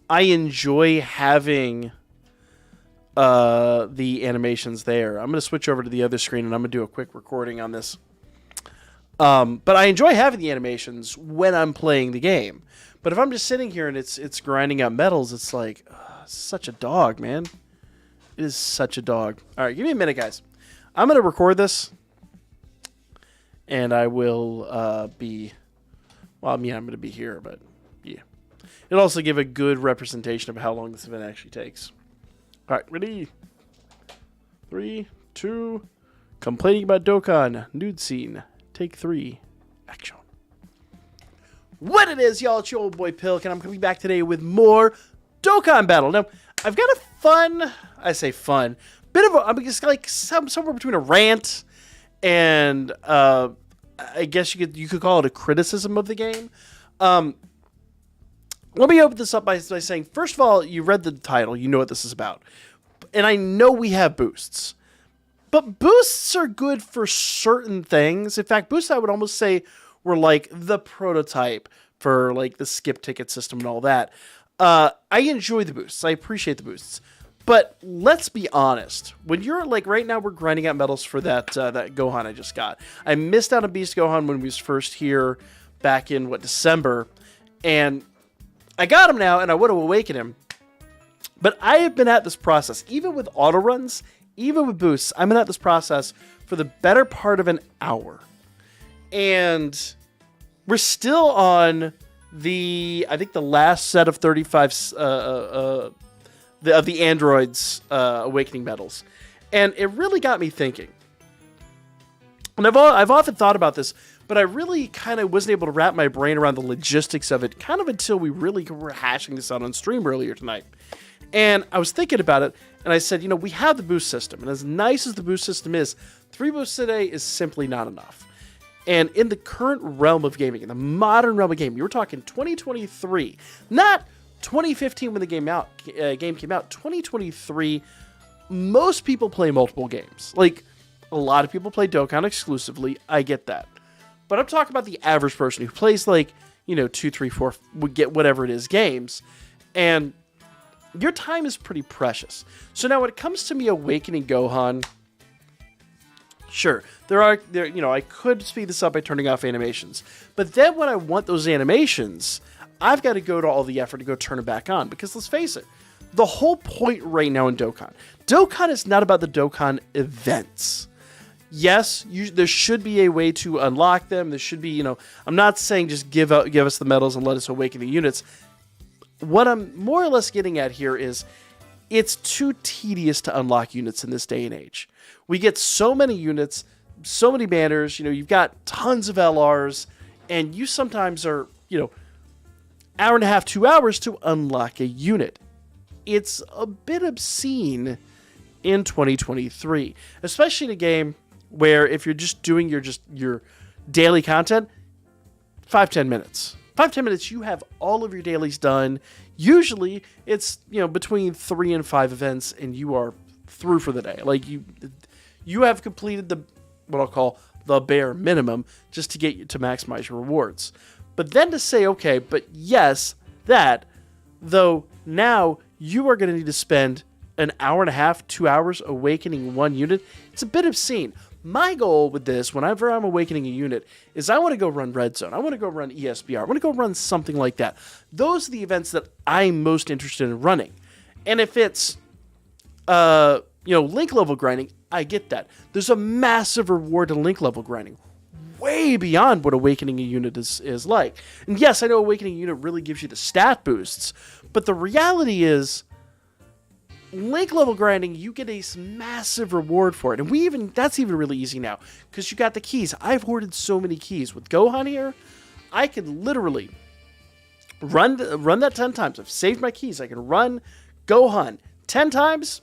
I enjoy having the animations there. I'm going to switch over to the other screen and I'm going to do a quick recording on this. But I enjoy having the animations when I'm playing the game. But if I'm just sitting here and it's grinding out metals, it's like, such a dog, man. It is such a dog. All right, give me a minute, guys. I'm going to record this. And I will be... Well, I mean, I'm going to be here, but yeah. It'll also give a good representation of how long this event actually takes. All right, ready? 3, 2, complaining about Dokkan, nude scene, take 3, action. What it is, y'all, it's your old boy Pilk, and I'm coming back today with more Dokkan Battle. Now, I've got a fun, I say fun, bit of a, I'm just like somewhere between a rant and I guess you could call it a criticism of the game. Let me open this up by saying, first of all, you read the title, you know what this is about. And I know we have boosts. But boosts are good for certain things. In fact, boosts I would almost say were like the prototype for like the skip ticket system and all that. I enjoy the boosts. I appreciate the boosts. But let's be honest. When you're like right now, we're grinding out medals for that Gohan I just got. I missed out on Beast Gohan when he was first here back in December, and I got him now, and I would have awakened him. But I have been at this process, even with auto runs, even with boosts. I've been at this process for the better part of an hour, and we're still on I think the last set of 35. Of the androids awakening medals, and it really got me thinking. And I've often thought about this, but I really kind of wasn't able to wrap my brain around the logistics of it, kind of until we really were hashing this out on stream earlier tonight. And I was thinking about it, and I said, we have the boost system, and as nice as the boost system is, 3 boosts a day is simply not enough. And in the current realm of gaming, in the modern realm of gaming, you were talking 2023, not 2015 when the game came out. 2023, most people play multiple games. Like, a lot of people play Dokkan exclusively. I get that. But I'm talking about the average person who plays, like, 2, 3, 4, would get whatever it is games. And your time is pretty precious. So now when it comes to me awakening Gohan, sure, I could speed this up by turning off animations. But then when I want those animations, I've got to go to all the effort to go turn it back on. Because let's face it, the whole point right now in Dokkan is not about the Dokkan events. Yes, there should be a way to unlock them. There should be, I'm not saying just give us the medals and let us awaken the units. What I'm more or less getting at here is it's too tedious to unlock units in this day and age. We get so many units, so many banners, you've got tons of LRs, and you sometimes are, hour and a half, 2 hours to unlock a unit. It's a bit obscene in 2023, especially in a game where if you're just doing your daily content, 5-10 minutes. 5-10 minutes, you have all of your dailies done. Usually, it's between 3 and 5 events, and you are through for the day. Like you have completed what I'll call the bare minimum just to get you to maximize your rewards. But then to say, okay, but yes, that, though now you are going to need to spend an hour and a half, 2 hours awakening one unit, it's a bit obscene. My goal with this, whenever I'm awakening a unit, is I want to go run Red Zone. I want to go run ESBR. I want to go run something like that. Those are the events that I'm most interested in running. And if it's, link level grinding, I get that. There's a massive reward to link level grinding. Way beyond what awakening a unit is like. And yes, I know awakening a unit really gives you the stat boosts, but the reality is link level grinding, you get a massive reward for it. And that's even really easy now because you got the keys. I've hoarded so many keys. With Gohan here, I could literally run that 10 times. I've saved my keys. I can run Gohan 10 times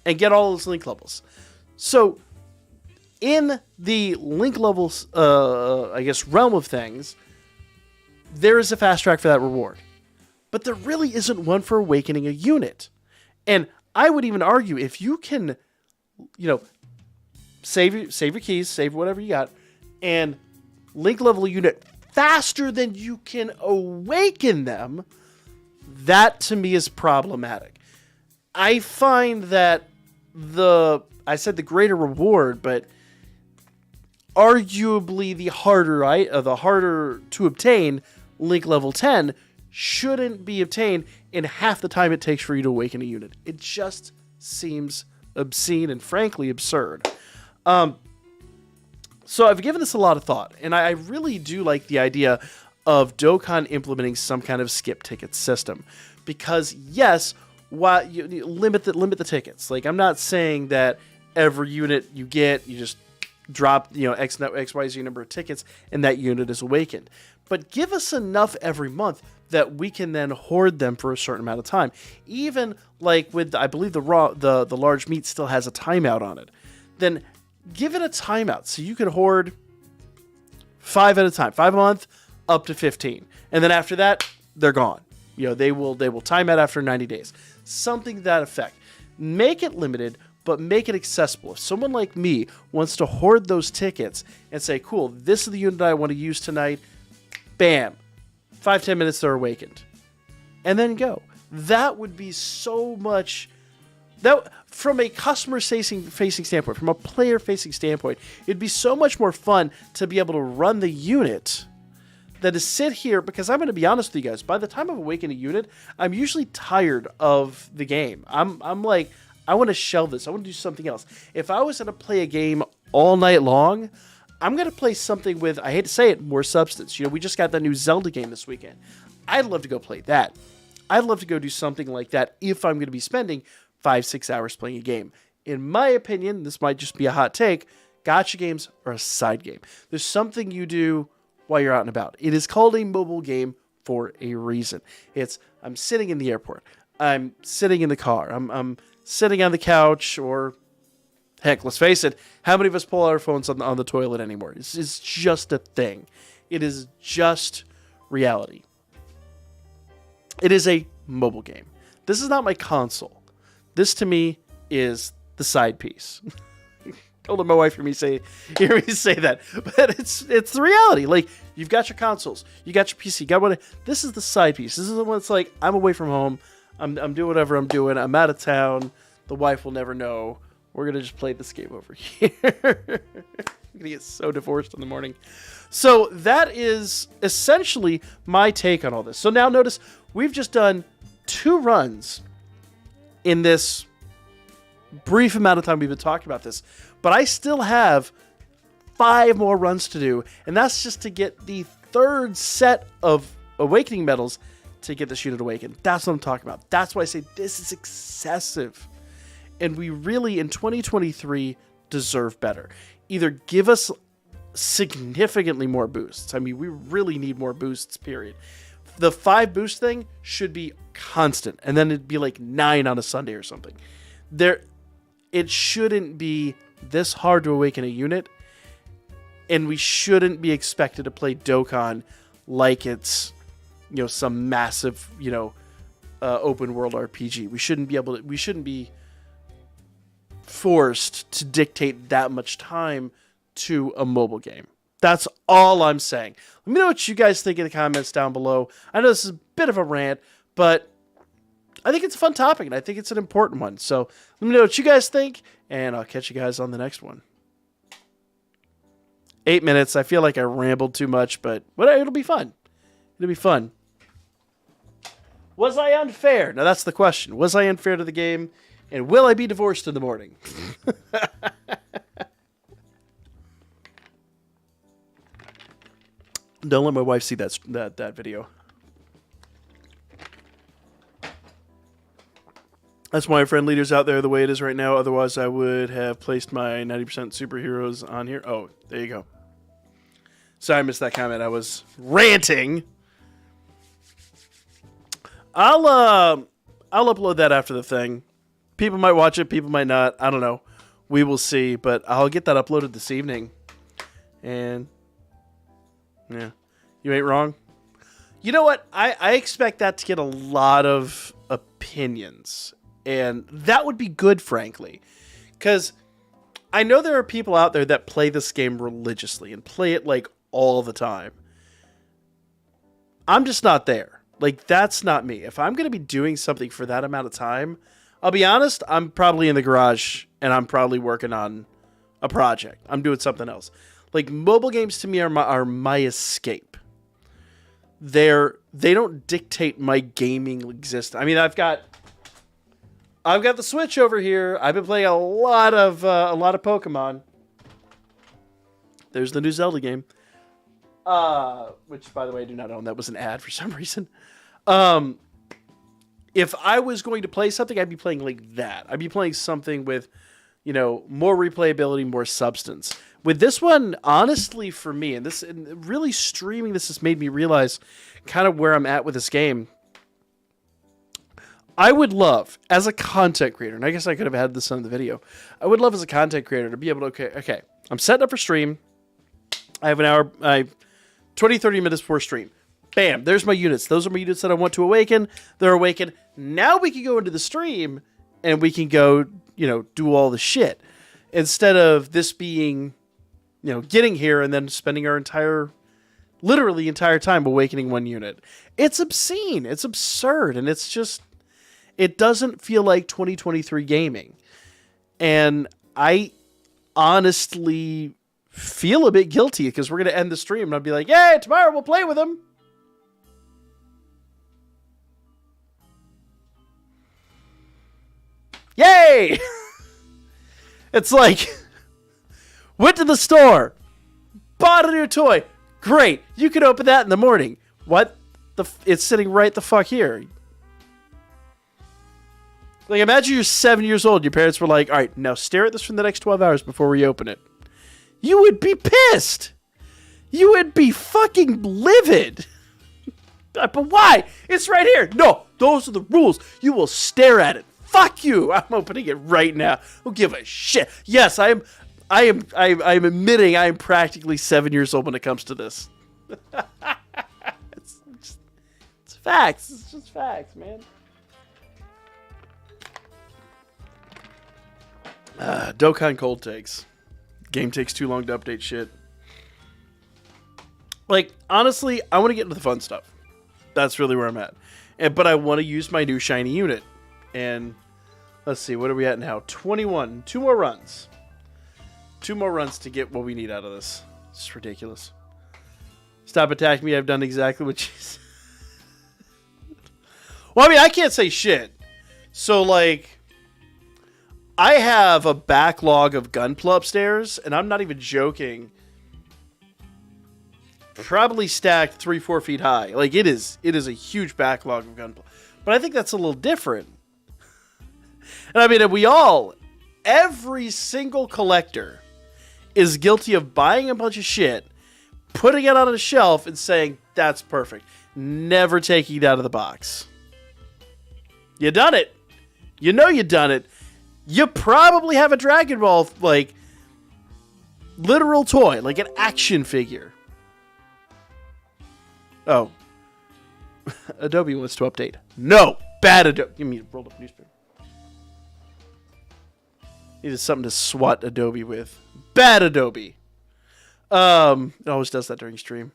and get all those link levels. So in the link levels, I guess, realm of things, there is a fast track for that reward. But there really isn't one for awakening a unit. And I would even argue if you can, save your keys, save whatever you got, and link level a unit faster than you can awaken them, that to me is problematic. I find that I said the greater reward, but arguably the harder to obtain link level 10 shouldn't be obtained in half the time it takes for you to awaken a unit. It just seems obscene and frankly absurd. So I've given this a lot of thought, and I really do like the idea of Dokkan implementing some kind of skip ticket system. Because yes, while you limit the tickets. Like, I'm not saying that every unit you get, you just drop XYZ number of tickets and that unit is awakened. But give us enough every month that we can then hoard them for a certain amount of time. Even like with, I believe the large meat still has a timeout on it. Then give it a timeout so you can hoard 5 at a time, 5 a month, up to 15, and then after that they're gone. They will time out after 90 days. Something to that effect. Make it limited, but make it accessible. If someone like me wants to hoard those tickets and say, cool, this is the unit I want to use tonight, bam, 5-10 minutes they're awakened, and then go. That would be so much. That, from a customer-facing standpoint, from a player-facing standpoint, it'd be so much more fun to be able to run the unit than to sit here, because I'm going to be honest with you guys, by the time I've awakened a unit, I'm usually tired of the game. I'm like, I want to shelve this. I want to do something else. If I was going to play a game all night long, I'm going to play something with, I hate to say it, more substance. We just got that new Zelda game this weekend. I'd love to go play that. I'd love to go do something like that if I'm going to be spending 5-6 hours playing a game. In my opinion, this might just be a hot take, gacha games are a side game. There's something you do while you're out and about. It is called a mobile game for a reason. I'm sitting in the airport. I'm sitting in the car. I'm sitting on the couch, or heck, let's face it, how many of us pull out our phones on the toilet anymore? It's just a thing. It is just reality. It is a mobile game. This is not my console. This, to me, is the side piece. Don't let my wife hear me say that, but it's the reality. Like, you've got your consoles, you got your PC, this is the side piece. This is the one that's like, I'm away from home, I'm doing whatever I'm doing, I'm out of town, the wife will never know, we're gonna just play this game over here. I'm gonna get so divorced in the morning. So that is essentially my take on all this. So now notice, we've just done 2 runs in this brief amount of time we've been talking about this, but I still have 5 more runs to do, and that's just to get the 3rd set of awakening medals to get this unit awakened. That's what I'm talking about. That's why I say this is excessive, and we really, in 2023, deserve better. Either give us significantly more boosts. I mean, we really need more boosts, period. The 5 boost thing should be constant, and then it'd be like 9 on a Sunday or something. It shouldn't be this hard to awaken a unit, and we shouldn't be expected to play Dokkan like it's, some massive, open world RPG. We shouldn't be forced to dictate that much time to a mobile game. That's all I'm saying. Let me know what you guys think in the comments down below. I know this is a bit of a rant, but I think it's a fun topic, and I think it's an important one. So let me know what you guys think, and I'll catch you guys on the next one. 8 minutes. I feel like I rambled too much, but it'll be fun. It'll be fun. Was I unfair? Now that's the question. Was I unfair to the game? And will I be divorced in the morning? Don't let my wife see that video. That's why friend leader's out there the way it is right now. Otherwise, I would have placed my 90% superheroes on here. Oh, there you go. Sorry, I missed that comment. I was ranting. I'll upload that after the thing. People might watch it, people might not. I don't know. We will see, but I'll get that uploaded this evening. And yeah, you ain't wrong. You know what? I expect that to get a lot of opinions. And that would be good, frankly. Because I know there are people out there that play this game religiously and play it like all the time. I'm just not there. Like, that's not me. If I'm going to be doing something for that amount of time, I'll be honest, I'm probably in the garage and I'm probably working on a project. I'm doing something else. Like, mobile games to me are my escape. They don't dictate my gaming existence. I mean, I've got the Switch over here. I've been playing a lot of Pokemon. There's the new Zelda game. Which, by the way, I do not own. That was an ad for some reason. If I was going to play something, I'd be playing like that. I'd be playing something with, more replayability, more substance. With this one, honestly, for me, and really streaming this has made me realize kind of where I'm at with this game. I would love, as a content creator, and I guess I could have had this on the video, I would love as a content creator to be able to, okay, I'm setting up for stream. I have an hour, 20, 30 minutes before stream. Bam, there's my units. Those are my units that I want to awaken. They're awakened. Now we can go into the stream and we can go, do all the shit. Instead of this being, getting here and then spending our literally entire time awakening one unit. It's obscene. It's absurd. And it's just, it doesn't feel like 2023 gaming. And I honestly feel a bit guilty because we're going to end the stream and I'll be like, yay, tomorrow we'll play with them. Yay! It's like, went to the store, bought a new toy. Great. You can open that in the morning. What? It's sitting right the fuck here. Like, imagine you're 7 years old. Your parents were like, all right, now stare at this for the next 12 hours before we open it. You would be pissed. You would be fucking livid. But why? It's right here. No, those are the rules. You will stare at it. Fuck you. I'm opening it right now. Who give a shit? Yes, I am admitting I am practically 7 years old when it comes to this. It's facts. It's just facts, man. Dokkan cold takes. Game takes too long to update shit. Like, honestly, I want to get into the fun stuff. That's really where I'm at. But I want to use my new shiny unit. And let's see, what are we at now? 21. 2 more runs. 2 more runs to get what we need out of this. It's ridiculous. Stop attacking me. I've done exactly what you said. Well, I mean, I can't say shit. So, like, I have a backlog of Gunpla upstairs, and I'm not even joking. Probably stacked 3-4 feet high. Like, it is a huge backlog of Gunpla. But I think that's a little different. And I mean, every single collector is guilty of buying a bunch of shit, putting it on a shelf, and saying, that's perfect. Never taking it out of the box. You done it. You know you done it. You probably have a Dragon Ball, like, literal toy, like an action figure. Oh. Adobe wants to update. No! Bad Adobe. Give me a rolled up newspaper. Needed something to swat Adobe with. Bad Adobe. It always does that during stream.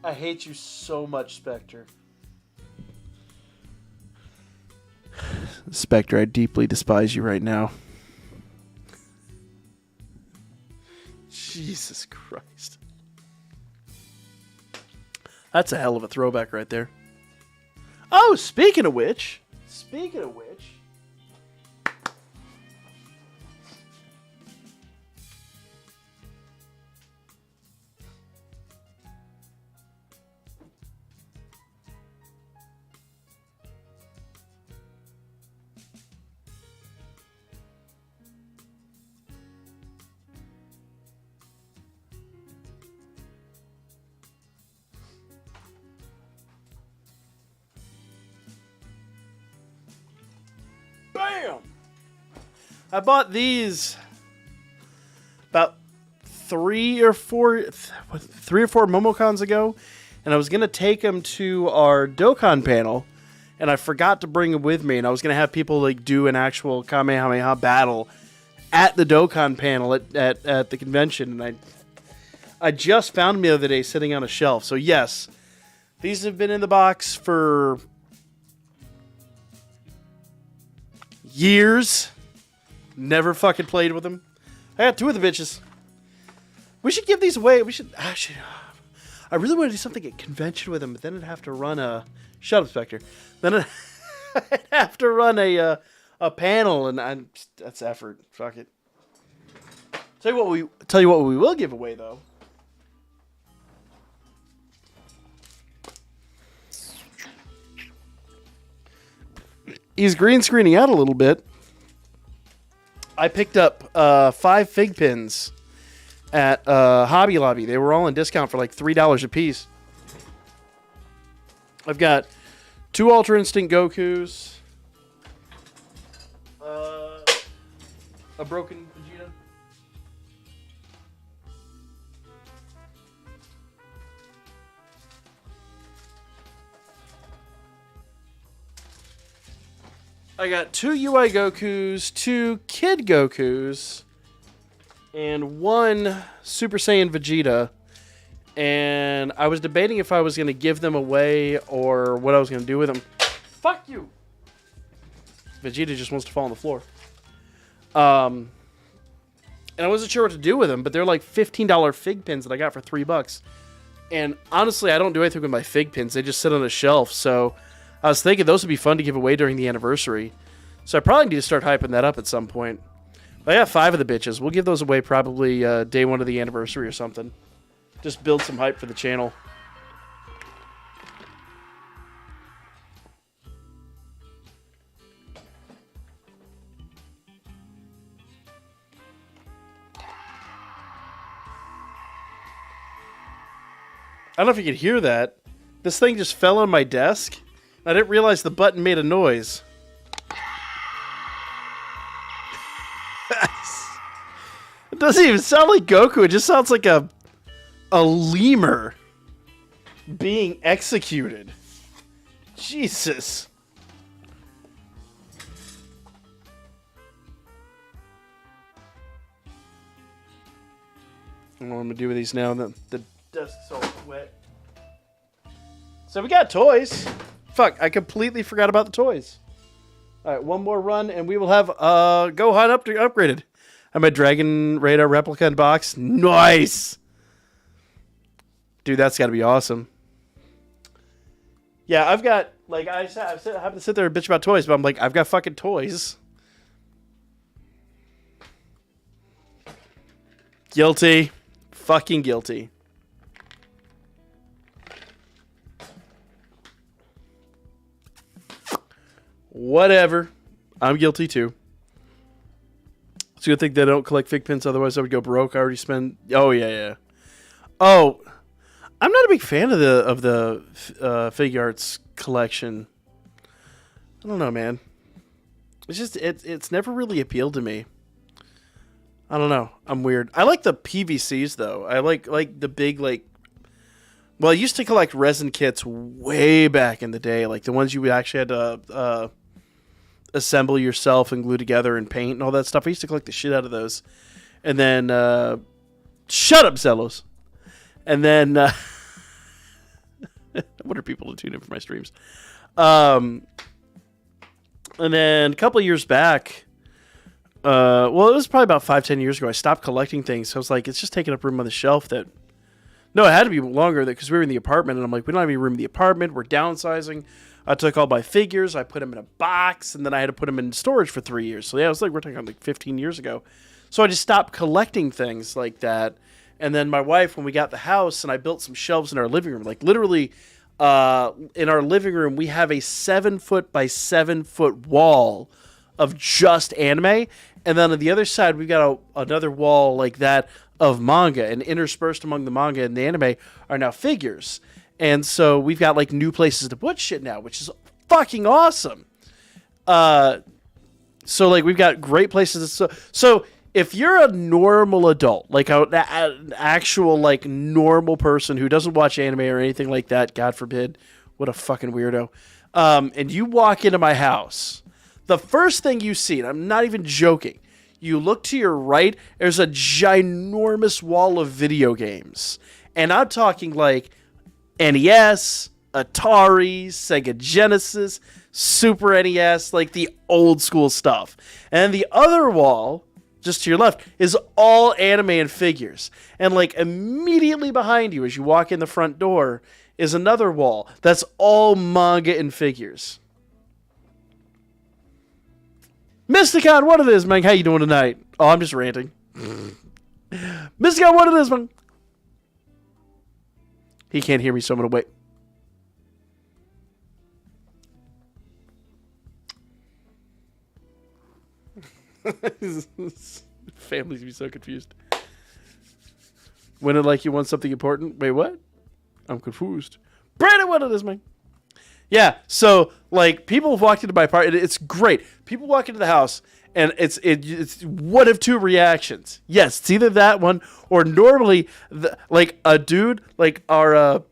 I hate you so much, Spectre. Spectre, I deeply despise you right now. Jesus Christ. That's a hell of a throwback right there. Oh, speaking of which. Bam! I bought these about three or four Momocons ago, and I was gonna take them to our Dokkan panel, and I forgot to bring them with me, and I was gonna have people like do an actual Kamehameha battle at the Dokkan panel at the convention, and I just found them the other day sitting on a shelf. So yes, these have been in the box for years. Never fucking played with them. I got two of the bitches. We should give these away. We should actually. I really want to do something at convention with them, but then I'd have to run a. Shut up, Spectre. Then I'd have to run a panel, and that's effort. Fuck it. Tell you what we will give away though. He's green screening out a little bit. I picked up 5 fig pins at Hobby Lobby. They were all on discount for like $3 a piece. I've got 2 Ultra Instinct Gokus, a broken Vegeta, I got 2 UI Gokus, 2 Kid Gokus, and 1 Super Saiyan Vegeta. And I was debating if I was going to give them away or what I was going to do with them. Fuck you! Vegeta just wants to fall on the floor. And I wasn't sure what to do with them, but they're like $15 fig pins that I got for $3. And honestly, I don't do anything with my fig pins. They just sit on a shelf, so I was thinking those would be fun to give away during the anniversary. So I probably need to start hyping that up at some point. But I got 5 of the bitches. We'll give those away probably day 1 of the anniversary or something. Just build some hype for the channel. I don't know if you could hear that. This thing just fell on my desk. I didn't realize the button made a noise. It doesn't even sound like Goku. It just sounds like a lemur being executed. Jesus. I don't know what I'm going to do with these now. The desk's all wet. So we got toys. Fuck, I completely forgot about the toys. All right, one more run, and we will have Gohan upgraded. I have my Dragon Radar replica in box. Nice! Dude, that's got to be awesome. Yeah, I've got, like, I have to sit there and bitch about toys, but I'm like, I've got fucking toys. Guilty. Fucking guilty. Whatever. I'm guilty too. It's a good thing they don't collect fig pins, otherwise I would go broke. I already spent. Oh yeah. Oh, I'm not a big fan of the figure arts collection. I don't know, man. It's just it's never really appealed to me. I don't know. I'm weird. I like the PVCs though. I like the big like. Well, I used to collect resin kits way back in the day, like the ones you actually had to assemble yourself and glue together and paint and all that stuff. I used to collect the shit out of those. And then, shut up, Zellos. And then, what are people to tune in for my streams? And then a couple of years back, well, it was probably about 5-10 years ago, I stopped collecting things. So I was like, it's just taking up room on the shelf that No, it had to be longer because we were in the apartment, and I'm like, we don't have any room in the apartment. We're downsizing. I took all my figures, I put them in a box, and then I had to put them in storage for 3 years. So yeah, it was like we're talking like 15 years ago. So I just stopped collecting things like that. And then my wife, when we got the house, and I built some shelves in our living room, like literally in our living room, we have a 7-foot by 7-foot wall of just anime. And then on the other side, we've got another wall like that of manga. And interspersed among the manga and the anime are now figures. And so we've got like new places to put shit now, which is fucking awesome. So like we've got great places. So if you're a normal adult, like an actual like normal person who doesn't watch anime or anything like that, God forbid, what a fucking weirdo. And you walk into my house, the first thing you see, and I'm not even joking, you look to your right, there's a ginormous wall of video games. And I'm talking like NES, Atari, Sega Genesis, Super NES, like the old school stuff. And the other wall, just to your left, is all anime and figures. And like immediately behind you as you walk in the front door is another wall that's all manga and figures. Mysticon, what it is, man? How you doing tonight? Oh, I'm just ranting. Mysticon, what it is, man? He can't hear me, so I'm going to wait. Families be so confused. When it like you want something important? Wait, what? I'm confused. Brandon, what it is, man? Yeah, so like people have walked into my apartment. It's great. People walk into the house, and it's one of two reactions. Yes, it's either that one, or normally like a dude like our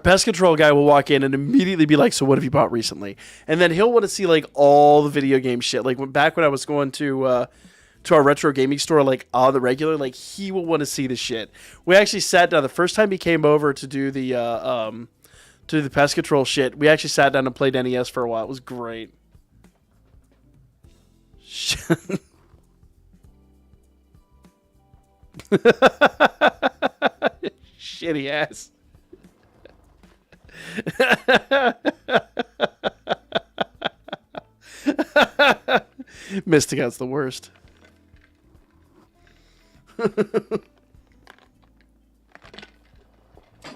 pest control guy will walk in and immediately be like, "So what have you bought recently?" And then he'll want to see like all the video game shit. Like back when I was going to our retro gaming store, like on the regular, like he will want to see the shit. We actually sat down the first time he came over to do the pest control shit. We actually sat down and played NES for a while. It was great. Shitty ass. Mystica's the worst.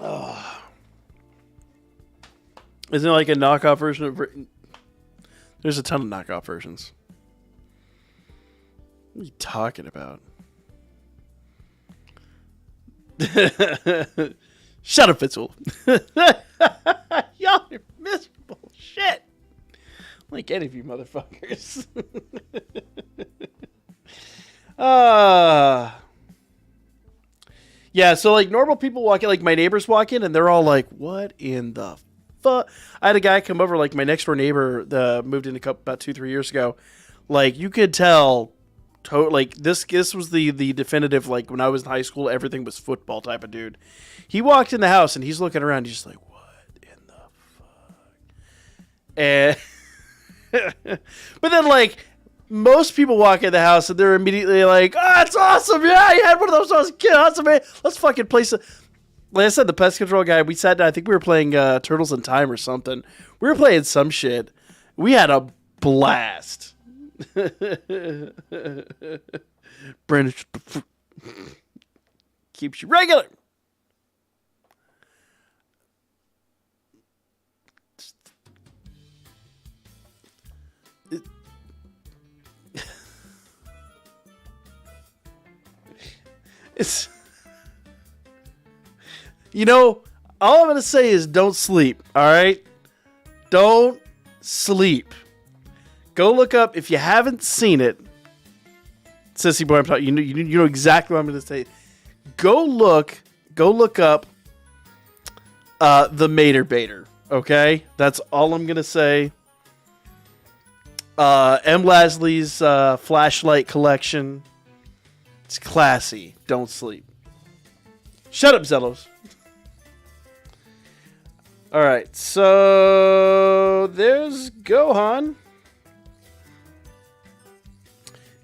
Oh. Isn't it like a knockoff version of... There's a ton of knockoff versions. What are you talking about? Shut up, Fitzwolf. Y'all are miserable. Shit. Like any of you motherfuckers. Yeah, so like normal people walk in, like my neighbors walk in, and they're all like, what in the fuck? I had a guy come over, like my next door neighbor moved in about 2-3 years ago. Like you could tell, like this was the definitive, like when I was in high school, everything was football type of dude. He walked in the house and he's looking around, he's just like, what in the fuck? And but then like most people walk in the house and they're immediately like, oh, that's awesome. Yeah, you had one of those as a kid. Awesome, man. Let's fucking play some. Like I said, the pest control guy, we sat down. I think we were playing Turtles in Time or something. We were playing some shit. We had a blast. Brandon keeps you regular. It's, you know, all I'm going to say is don't sleep, all right? Don't sleep. Go look up, if you haven't seen it, Sissy Boy, I'm talking, you know exactly what I'm going to say. Go look up The Mater Baiter, okay? That's all I'm going to say. M. Lasley's flashlight collection. It's classy. Don't sleep. Shut up, Zellos. All right, so there's Gohan.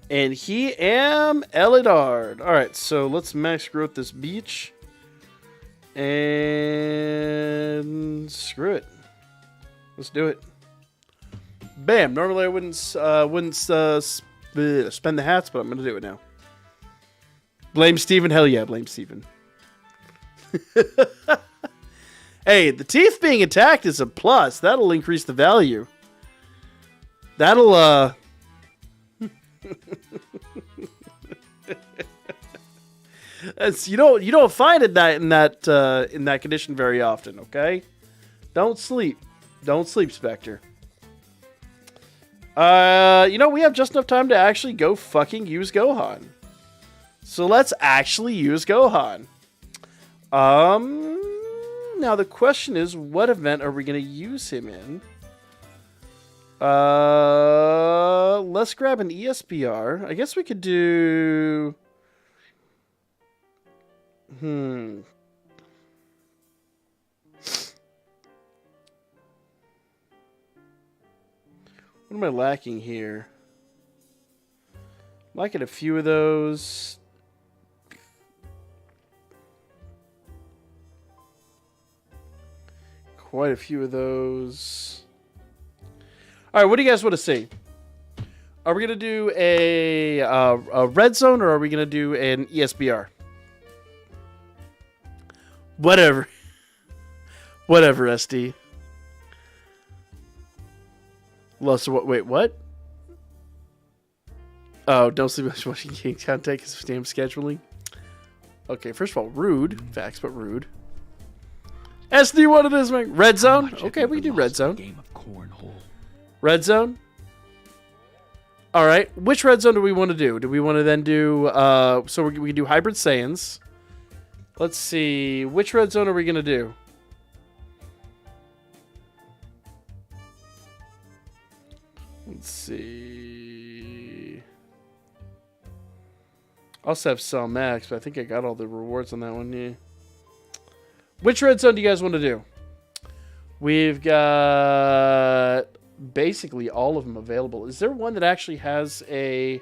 And he am Elidard. All right, so let's max growth this beach. And screw it. Let's do it. Bam. Normally I wouldn't spend the hats, but I'm going to do it now. Blame Steven? Hell yeah, blame Steven. Hey, the teeth being attacked is a plus. That'll increase the value. That'll, That's, you don't find it in that condition very often, okay? Don't sleep. Don't sleep, Spectre. We have just enough time to actually go fucking use Gohan. So let's actually use Gohan. Now the question is, what event are we going to use him in? Let's grab an ESBR. I guess we could do... What am I lacking here? Lacking a few of those. Quite a few of those. Alright, what do you guys want to see? Are we going to do a red zone or are we going to do an ESBR? Whatever. Whatever, SD. Wait, what? Oh, don't sleep much watching King Count take his damn scheduling. Okay, first of all, rude. Facts, but rude. SD, what it is, man? Red zone? Okay, we can do red zone. Game of cornhole. Red zone? Alright, which red zone do we want to do? Do we want to then do, so we can do Hybrid Saiyans. Let's see, which red zone are we going to do? Let's see. I also have Cell Max, but I think I got all the rewards on that one, yeah. Which red zone do you guys want to do? We've got basically all of them available. Is there one that actually has a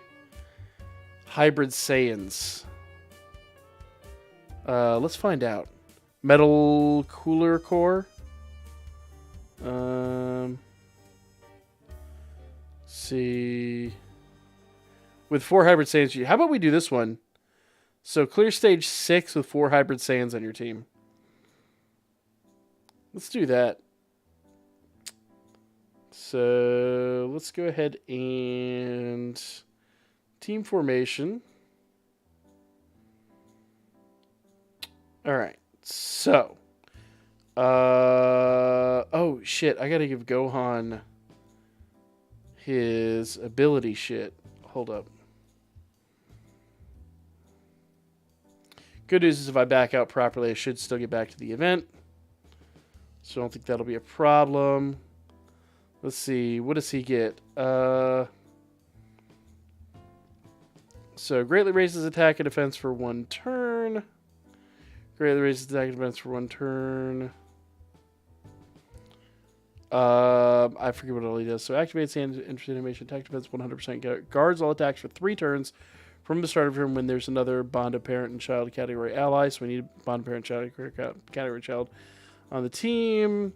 Hybrid Saiyans? Let's find out. Metal Cooler Core. See. With 4 Hybrid Saiyans. How about we do this one? So clear stage 6 with 4 Hybrid Saiyans on your team. Let's do that. So let's go ahead and team formation. All right. So, oh shit! I gotta give Gohan his ability shit. Hold up. Good news is if I back out properly, I should still get back to the event. So I don't think that'll be a problem. Let's see. What does he get? So greatly raises attack and defense for 1 turn. Greatly raises attack and defense for 1 turn. I forget what all he does. So activates the interesting animation. Attack defense 100%. Guards all attacks for 3 turns from the start of turn when there's another bond of parent and child category ally. So we need bond of parent child category child on the team.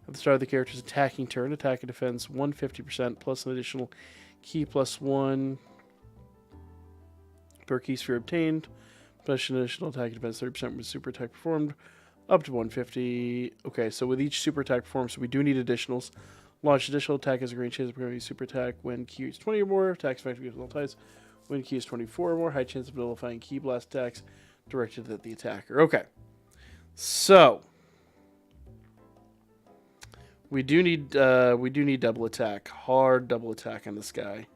At the start of the character's attacking turn, attack and defense 150% plus an additional key +1 per key sphere obtained. Plus an additional attack and defense 30% with super attack performed up to 150. Okay, so with each super attack performed, so we do need additionals. Launch additional attack as a green chance of becoming super attack when key is 20 or more. Attacks effective against all types. When key is 24 or more, high chance of nullifying key blast attacks directed at the attacker. Okay, so we do need double attack, hard double attack on this guy.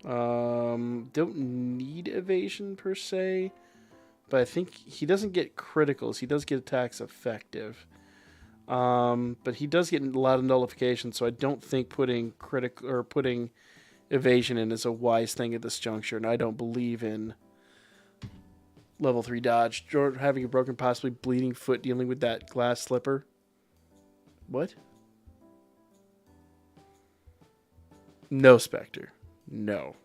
Don't need evasion per se, but I think he doesn't get criticals. He does get attacks effective, but he does get a lot of nullification. So I don't think putting evasion in is a wise thing at this juncture, and I don't believe in level 3 dodge. Having a broken, possibly bleeding foot, dealing with that glass slipper. What? No, Spectre. No.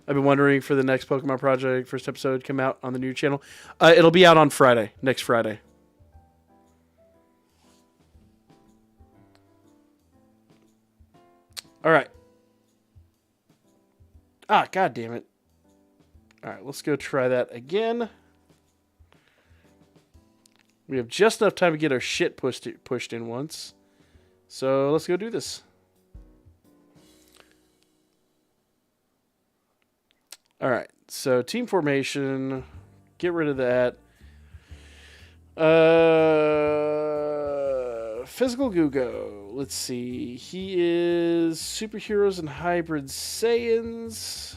I've been wondering for the next Pokemon Project first episode come out on the new channel. It'll be out on Friday, next Friday. All right. Ah, god damn it. All right, let's go try that again. We have just enough time to get our shit pushed in once. So let's go do this. All right, so team formation. Get rid of that. Physical Gugo. Let's see. He is superheroes and hybrid Saiyans.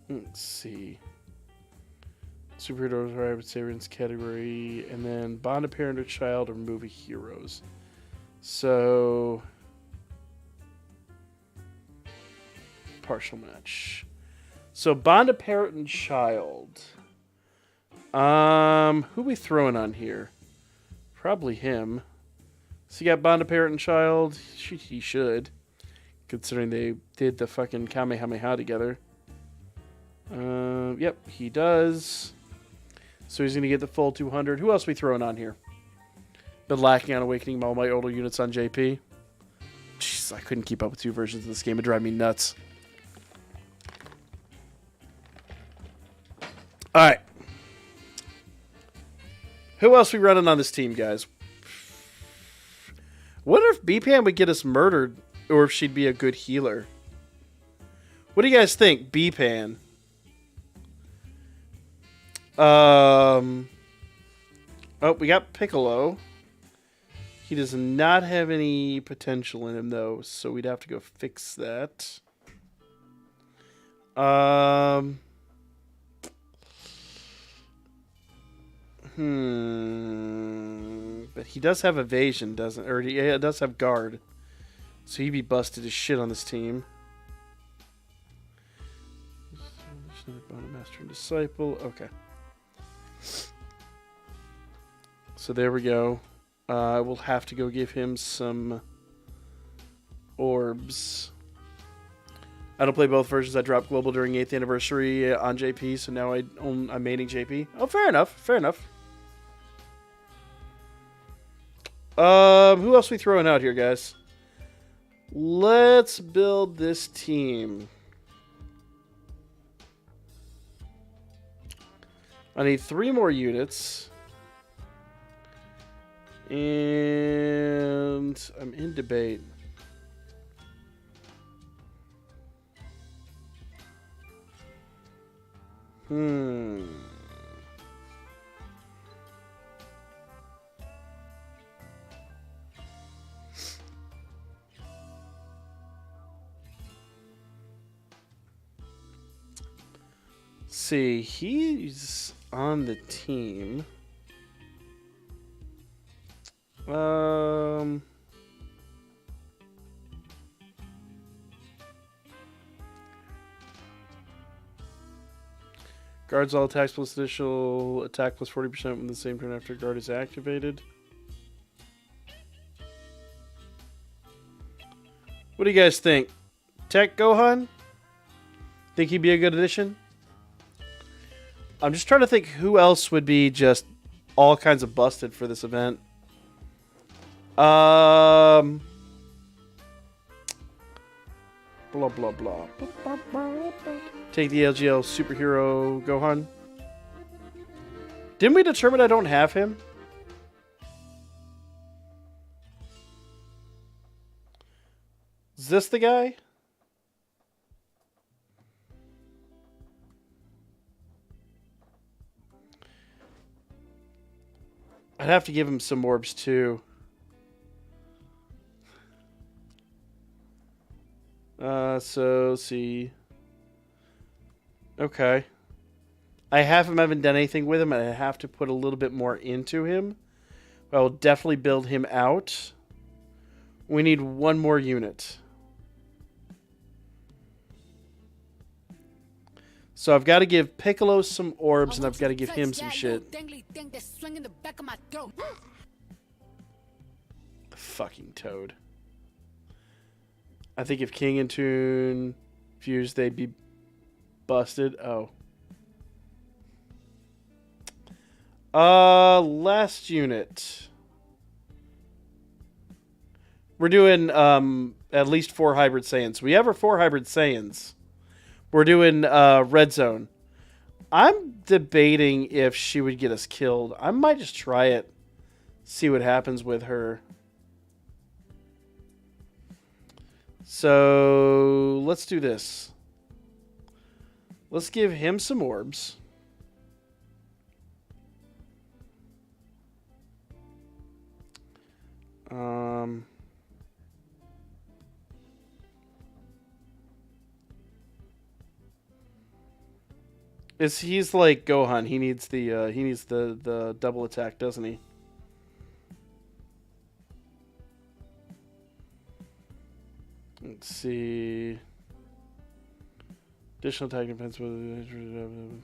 Let's see. Superheroes, hybrid Saiyans category, and then bonded parent or child or movie heroes. So partial match. So bonded parent and child. Who we throwing on here? Probably him. So you got bonded parent and child. He should, considering they did the fucking Kamehameha together. Yep, he does. So he's going to get the full 200. Who else are we throwing on here? Been lacking on awakening all my older units on JP. Jeez, I couldn't keep up with 2 versions of this game. It drive me nuts. Alright. Who else are we running on this team, guys? Wonder if B-Pan would get us murdered, or if she'd be a good healer. What do you guys think, B-Pan? Oh, we got Piccolo. He does not have any potential in him, though, so we'd have to go fix that. But he does have evasion, doesn't? Or he does have guard. So he'd be busted as shit on this team. Master and Disciple. Okay. So there we go. We'll have to go give him some orbs. I don't play both versions. I dropped Global during 8th anniversary on JP, so now I'm maining JP. Oh, fair enough. Fair enough. Who else are we throwing out here, guys? Let's build this team. I need 3 more units. And I'm in debate. See, he's on the team. Guards all attacks plus initial attack plus 40% when the same turn after guard is activated. What do you guys think? Tech Gohan? Think he'd be a good addition? I'm just trying to think who else would be just all kinds of busted for this event. Blah, blah, blah. Take the LGL superhero Gohan. Didn't we determine I don't have him? Is this the guy? I'd have to give him some orbs too. So let's see. Okay. I haven't done anything with him, and I have to put a little bit more into him. I will definitely build him out. We need 1 more unit. So I've got to give Piccolo some orbs, and I've got to give him some shit. Fucking Toad. I think if King and Toon fused, they'd be busted. Oh. Last unit. We're doing at least 4 Hybrid Saiyans. We have our 4 Hybrid Saiyans. We're doing Red Zone. I'm debating if she would get us killed. I might just try it. See what happens with her. So let's do this. Let's give him some orbs. He's like Gohan. He needs the double attack, doesn't he? Let's see. Additional attack defense with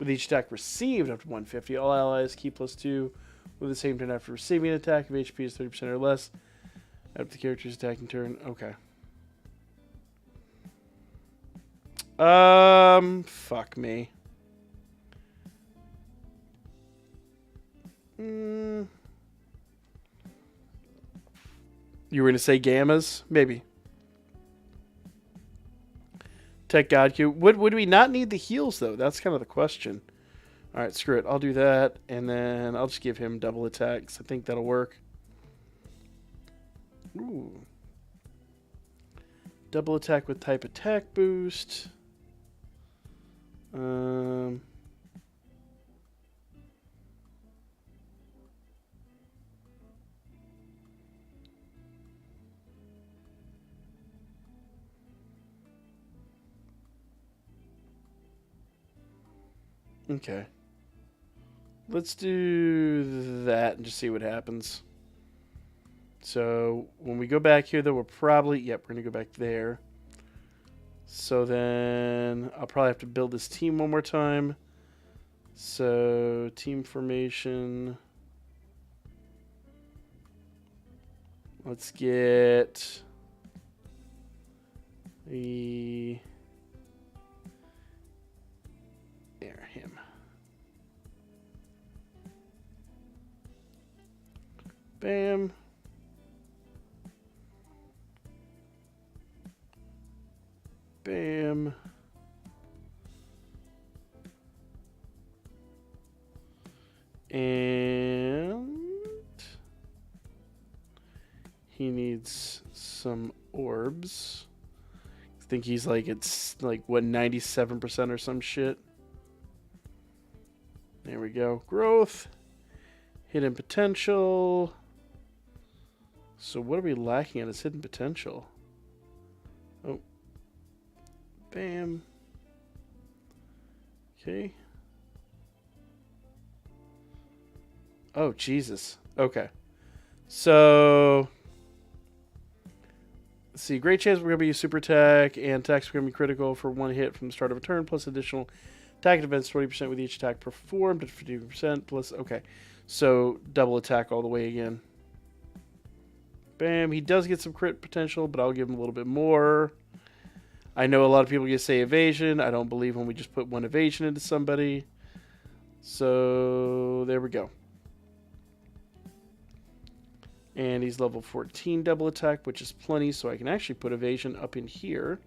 each attack received up to 150. All allies keep +2 with the same turn after receiving an attack if HP is 30% or less. After the character's attacking turn. Okay. Fuck me. You were going to say gammas? Maybe. Tech God Q. Would we not need the heals, though? That's kind of the question. Alright, screw it. I'll do that, and then I'll just give him double attacks. I think that'll work. Ooh. Double attack with type attack boost. Okay. Let's do that and just see what happens. So when we go back here, though, we're probably... Yep, we're going to go back there. So then I'll probably have to build this team one more time. So team formation. Let's get the... There, him. Bam. Bam. And he needs some orbs. I think he's like, it's like, what, 97% or some shit. There we go. Growth. Hidden potential. So what are we lacking at his hidden potential? Oh. Bam. Okay. Oh, Jesus. Okay. So, let's see. Great chance we're going to be super attack, and attacks are going to be critical for 1 hit from the start of a turn, plus additional attack and defense 20% with each attack performed at 50%, plus... Okay. So, double attack all the way again. Bam. He does get some crit potential, but I'll give him a little bit more. I know a lot of people just say evasion. I don't believe when we just put 1 evasion into somebody. So, there we go. And he's level 14 double attack, which is plenty, so I can actually put evasion up in here.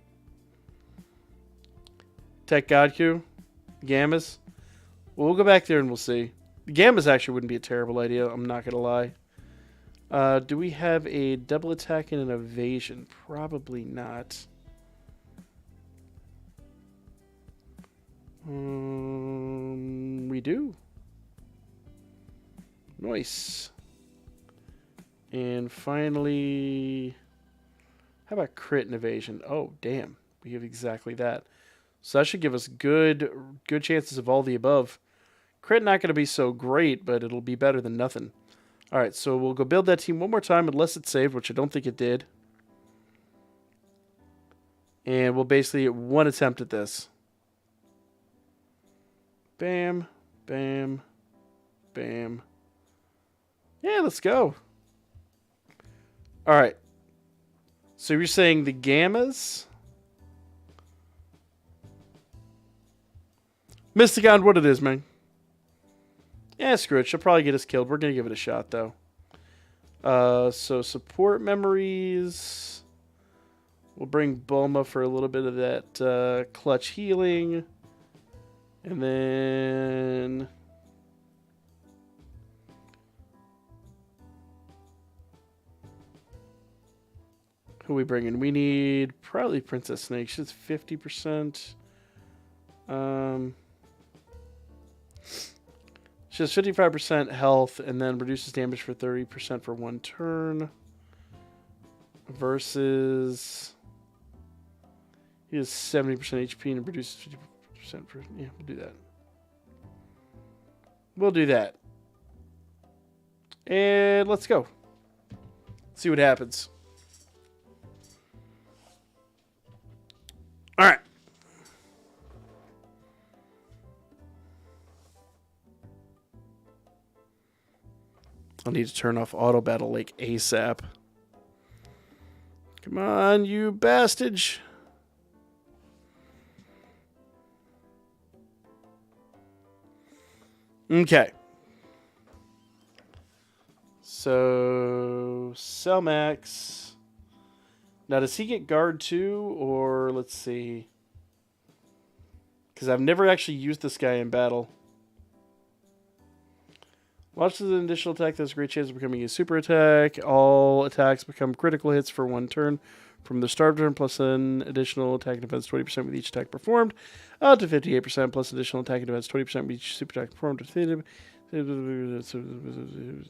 Tech God Q. Gammas. Well, we'll go back there and we'll see. Gammas actually wouldn't be a terrible idea, I'm not going to lie. Do we have a double attack and an evasion? Probably not. We do. Nice. And finally, how about crit and evasion? Oh, damn. We have exactly that. So that should give us good chances of all the above. Crit not going to be so great, but it'll be better than nothing. All right, so we'll go build that team one more time, unless it saved, which I don't think it did. And we'll basically get 1 attempt at this. Bam, bam, bam. Yeah, let's go. All right. So you're saying the gammas? Mysticon, what it is, man. Yeah, screw it. She'll probably get us killed. We're going to give it a shot, though. So support memories. We'll bring Bulma for a little bit of that clutch healing. And then... who are we bringing? We need probably Princess Snake. She's 50%. She has 55% health and then reduces damage for 30% for one turn. Versus... he has 70% HP and reduces 50% for... yeah, we'll do that. We'll do that. And let's go. See what happens. All right. I'll need to turn off Auto Battle Lake ASAP. Come on, you bastage. Okay. So, Cellmax. Now, does he get guard too? Or, let's see. Because I've never actually used this guy in battle. Launches an additional attack that has a great chance of becoming a super attack. All attacks become critical hits for one turn from the start of turn, plus an additional attack and defense 20% with each attack performed. Up to 58% plus additional attack and defense 20% with each super attack performed.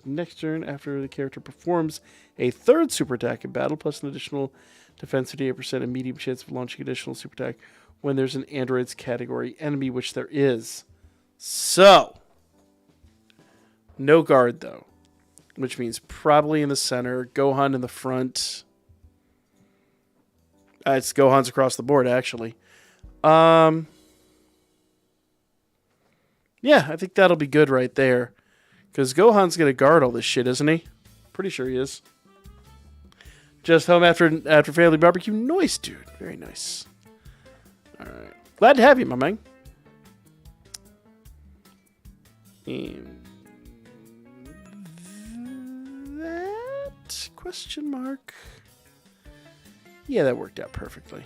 Next turn, after the character performs a third super attack in battle, plus an additional defense 58% and medium chance of launching additional super attack when there's an androids category enemy, which there is. So, no guard though, which means probably in the center, Gohan in the front. It's Gohan's across the board, actually. Yeah, I think that'll be good right there. Because Gohan's going to guard all this shit, isn't he? Pretty sure he is. Just home after family barbecue. Nice, dude. Very nice. All right. Glad to have you, my man. And that question mark. Yeah, that worked out perfectly.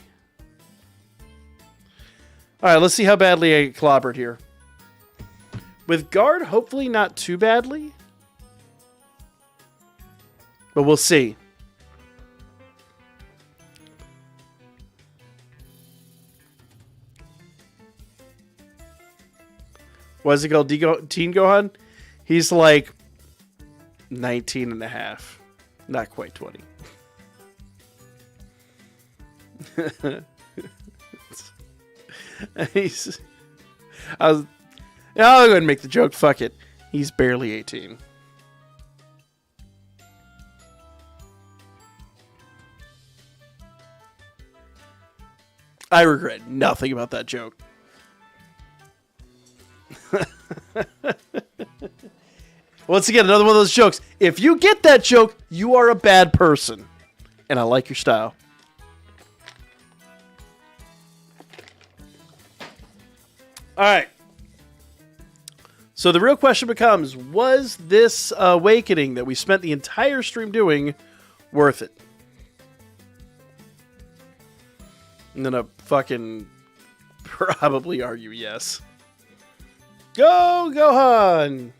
All right, let's see how badly I get clobbered here. With guard, hopefully not too badly. But we'll see. What is it called? Teen Gohan? He's like 19 and a half. Not quite 20. I'll go ahead and make the joke. Fuck it. He's barely 18. I regret nothing about that joke. Once again, another one of those jokes. If you get that joke, you are a bad person. And I like your style. All right. So the real question becomes, was this awakening that we spent the entire stream doing worth it? I'm going to fucking probably argue yes. Go, Gohan!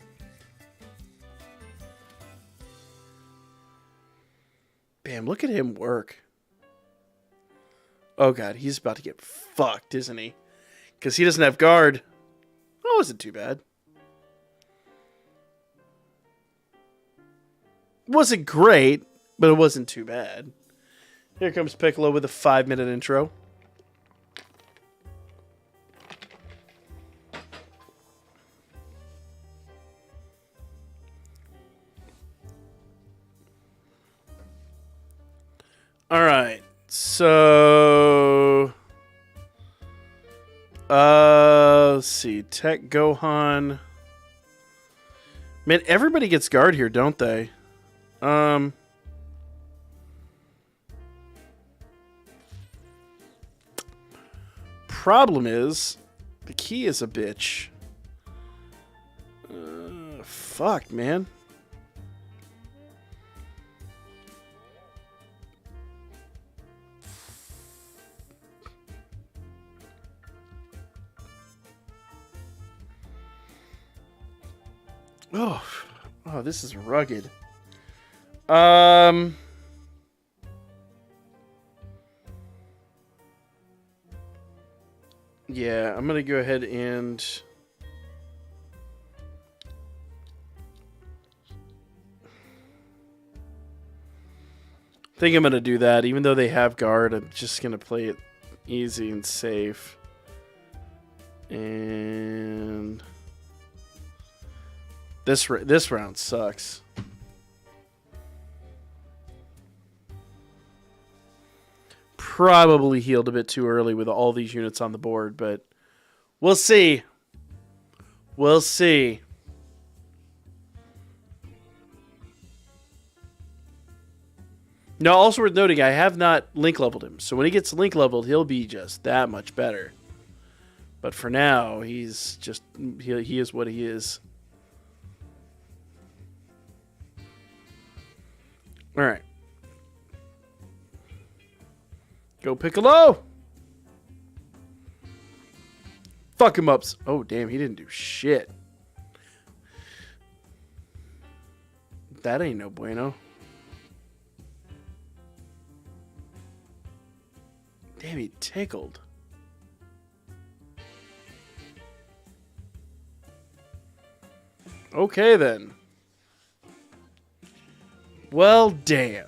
Bam, look at him work. Oh, God, he's about to get fucked, isn't he? Because he doesn't have guard. Oh, it wasn't too bad. It wasn't great, but it wasn't too bad. Here comes Piccolo with a 5-minute intro. All right, so see. Tech Gohan. Man, everybody gets guard here, don't they? Problem is, the key is a bitch. Fuck, man. Oh, this is rugged. Yeah, I'm gonna go ahead and think I'm gonna do that. Even though they have guard, I'm just gonna play it easy and safe. And this round sucks. Probably healed a bit too early with all these units on the board, but we'll see. We'll see. Now, also worth noting, I have not link leveled him. So when he gets link leveled, he'll be just that much better. But for now, he's just, he is what he is. All right. Go Piccolo! Fuck him up. Oh, damn, he didn't do shit. That ain't no bueno. Damn, he tickled. Okay, then. Well, damn.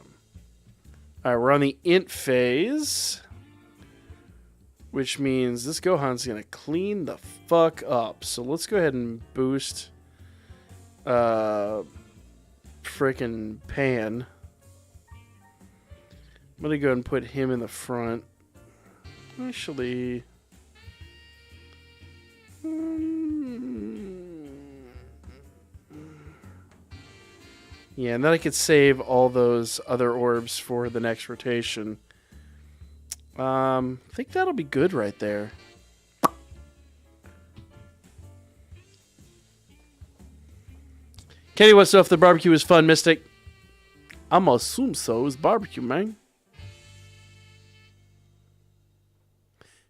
Alright, we're on the int phase. Which means this Gohan's going to clean the fuck up. So let's go ahead and boost frickin' Pan. I'm going to go ahead and put him in the front. Actually... yeah, and then I could save all those other orbs for the next rotation. I think that'll be good right there. Kenny wants to know if the barbecue is fun, Mystic. I'm gonna assume so. It's barbecue, man.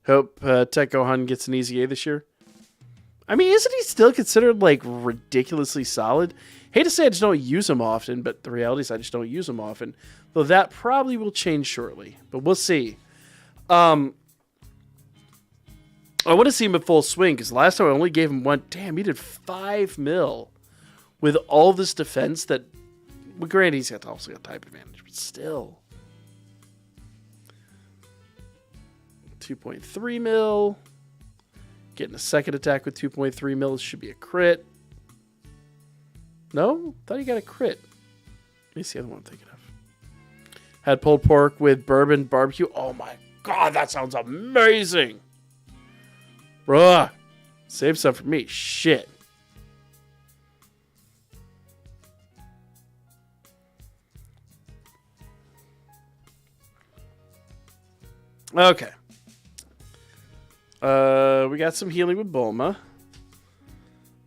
Hope Tech Gohan gets an easy A this year. I mean, isn't he still considered, like, ridiculously solid? Hate to say I just don't use him often, but the reality is I just don't use him often. Though that probably will change shortly. But we'll see. I want to see him in full swing, because last time I only gave him one. Damn, he did 5 mil. With all this defense that... well, granted, he's also got type advantage, but still. 2.3 mil. Getting a second attack with 2.3 mil should be a crit. No? Thought he got a crit. Let me see the other one I'm thinking of. Had pulled pork with bourbon barbecue. Oh my god, that sounds amazing. Bruh. Save some for me. Shit. Okay. We got some healing with Bulma.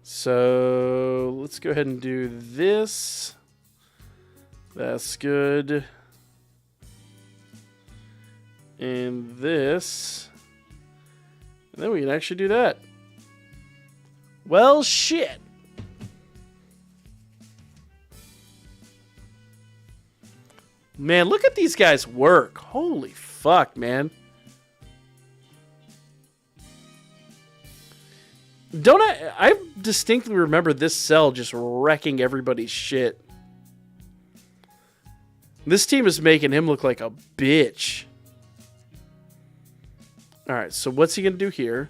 So let's go ahead and do this. That's good. And this. And then we can actually do that. Well, shit. Man, look at these guys work. Holy fuck, man. Don't I distinctly remember this cell just wrecking everybody's shit. This team is making him look like a bitch. Alright, so what's he going to do here?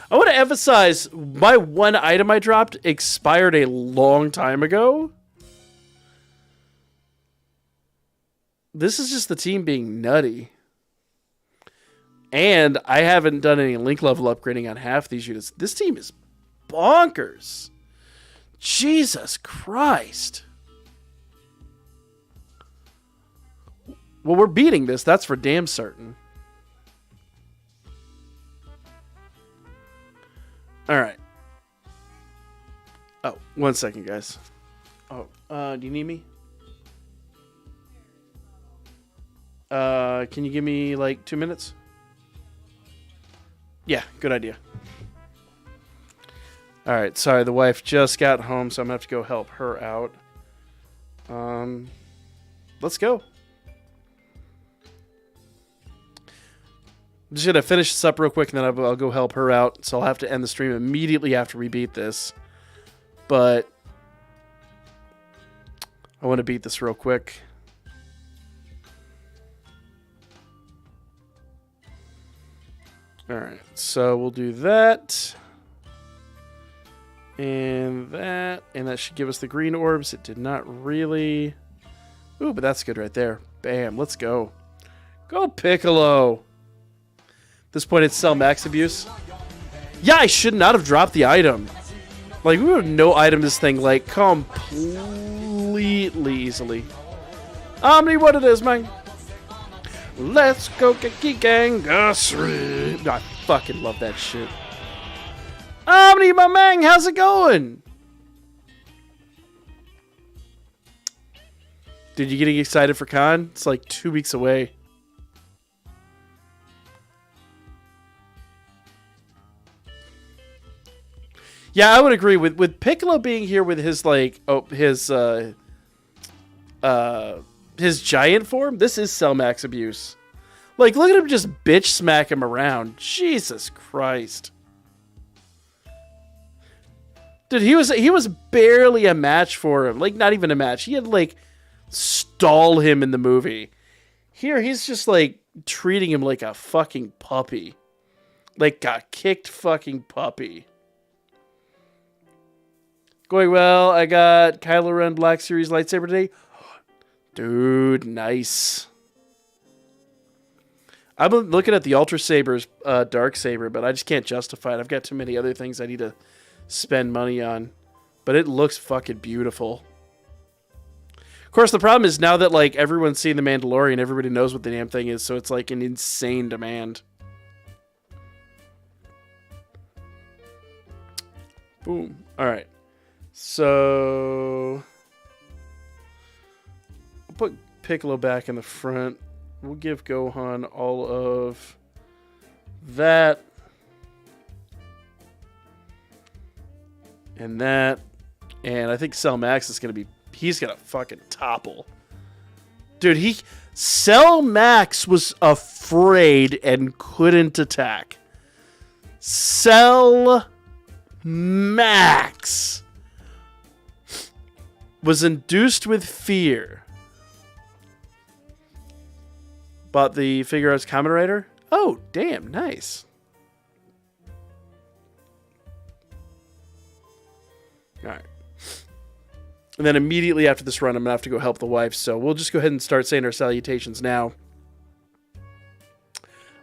I want to emphasize, my one item I dropped expired a long time ago. This is just the team being nutty. And I haven't done any link level upgrading on half these units. This team is bonkers. Jesus Christ. Well, we're beating this. That's for damn certain. All right. Oh, 1 second, guys. Oh, do you need me? Can you give me like 2 minutes? Yeah, good idea. All right, sorry, the wife just got home, so I'm gonna have to go help her out. Let's go. I'm just gonna finish this up real quick, and then I'll go help her out. So I'll have to end the stream immediately after we beat this. But I want to beat this real quick. All right, so we'll do that. And that should give us the green orbs. It did not really. Ooh, but that's good right there. Bam, let's go. Go Piccolo. At this point, it's sell max abuse. Yeah, I should not have dropped the item. Like, we would no item this thing, like, completely easily. Omni, what it is, man. Let's go Gekigangasri. I fucking love that shit. Omni, my man, how's it going? Dude, you getting excited for Con? It's like 2 weeks away. Yeah, I would agree with Piccolo being here with his like his giant form. This is cell max abuse. Like, look at him just bitch smack him around. Jesus Christ. Dude, he was barely a match for him. Like, not even a match. He had to, like, stall him in the movie. Here, he's just, like, treating him like a fucking puppy. Like a kicked fucking puppy. Going well. I got Kylo Ren Black Series lightsaber today. Dude, nice. I've been looking at the Ultra Saber's Dark Saber, but I just can't justify it. I've got too many other things I need to spend money on. But it looks fucking beautiful. Of course, the problem is now that like everyone's seen The Mandalorian, everybody knows what the damn thing is, so it's like an insane demand. Boom. All right. So we'll put Piccolo back in the front. We'll give Gohan all of that. And that. And I think Cell Max is going to be... He's going to fucking topple. Dude, Cell Max was afraid and couldn't attack. Cell Max was induced with fear. Bought the Figure Arts Kamen Rider. Oh, damn, nice. Alright. And then immediately after this run, I'm going to have to go help the wife. So we'll just go ahead and start saying our salutations now.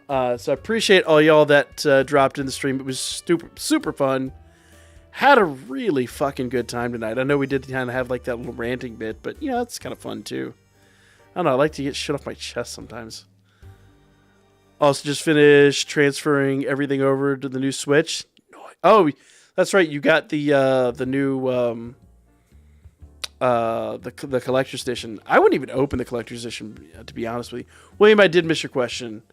So I appreciate all y'all that dropped in the stream. It was super fun. Had a really fucking good time tonight. I know we did kind of have like that little ranting bit, but you know, it's kind of fun too. I don't know, I like to get shit off my chest sometimes. Also just finished transferring everything over to the new Switch. Oh, that's right, you got the new the collector's edition. I wouldn't even open the collector's edition, to be honest with you. William, I did miss your question.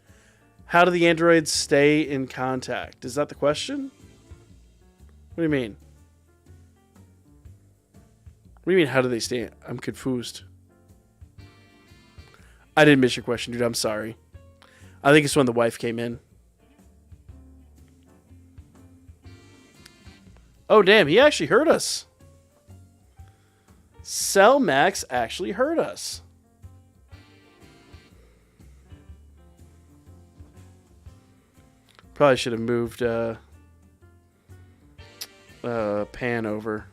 How do the androids stay in contact? Is that the question? What do you mean? What do you mean, how do they stay? I'm confused. I didn't miss your question, dude. I'm sorry. I think it's when the wife came in. Oh, damn. He actually heard us. Cell Max actually heard us. Probably should have moved Pan over.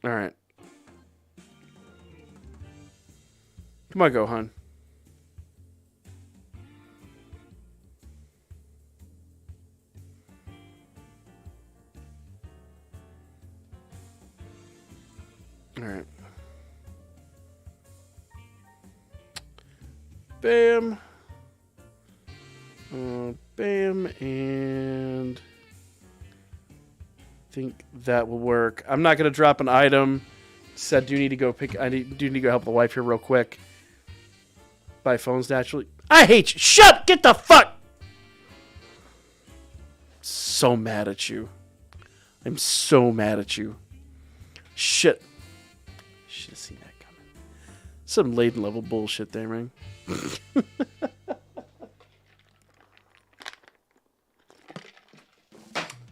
All right. Come on, Gohan. All right. Bam. Bam, and I think that will work. I'm not going to drop an item. I do need to go help the wife here real quick. Buy phones naturally. I hate you. Shut! Get the fuck! So mad at you. I'm so mad at you. Shit. Should have seen that coming. Some laden level bullshit there, man.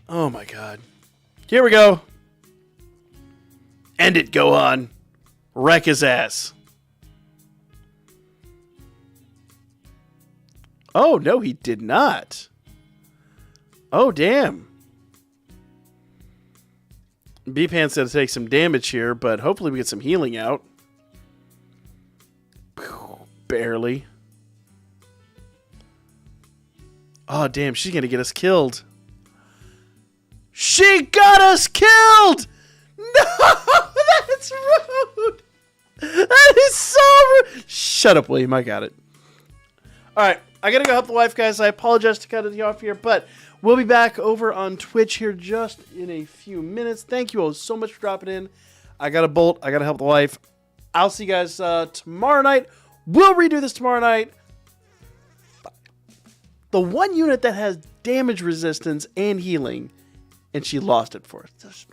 Oh my god. Here we go. End it, go on. Wreck his ass. Oh, no, he did not. Oh, damn. B-Pan's going to take some damage here, but hopefully we get some healing out. Barely. Oh, damn, she's going to get us killed. She got us killed! No, that's rude. That is so rude. Shut up, William. I got it. All right, I got to go help the wife, guys. I apologize to cut it off here, but we'll be back over on Twitch here just in a few minutes. Thank you all so much for dropping in. I got to bolt. I got to help the wife. I'll see you guys tomorrow night. We'll redo this tomorrow night. The one unit that has damage resistance and healing, and she lost it for us.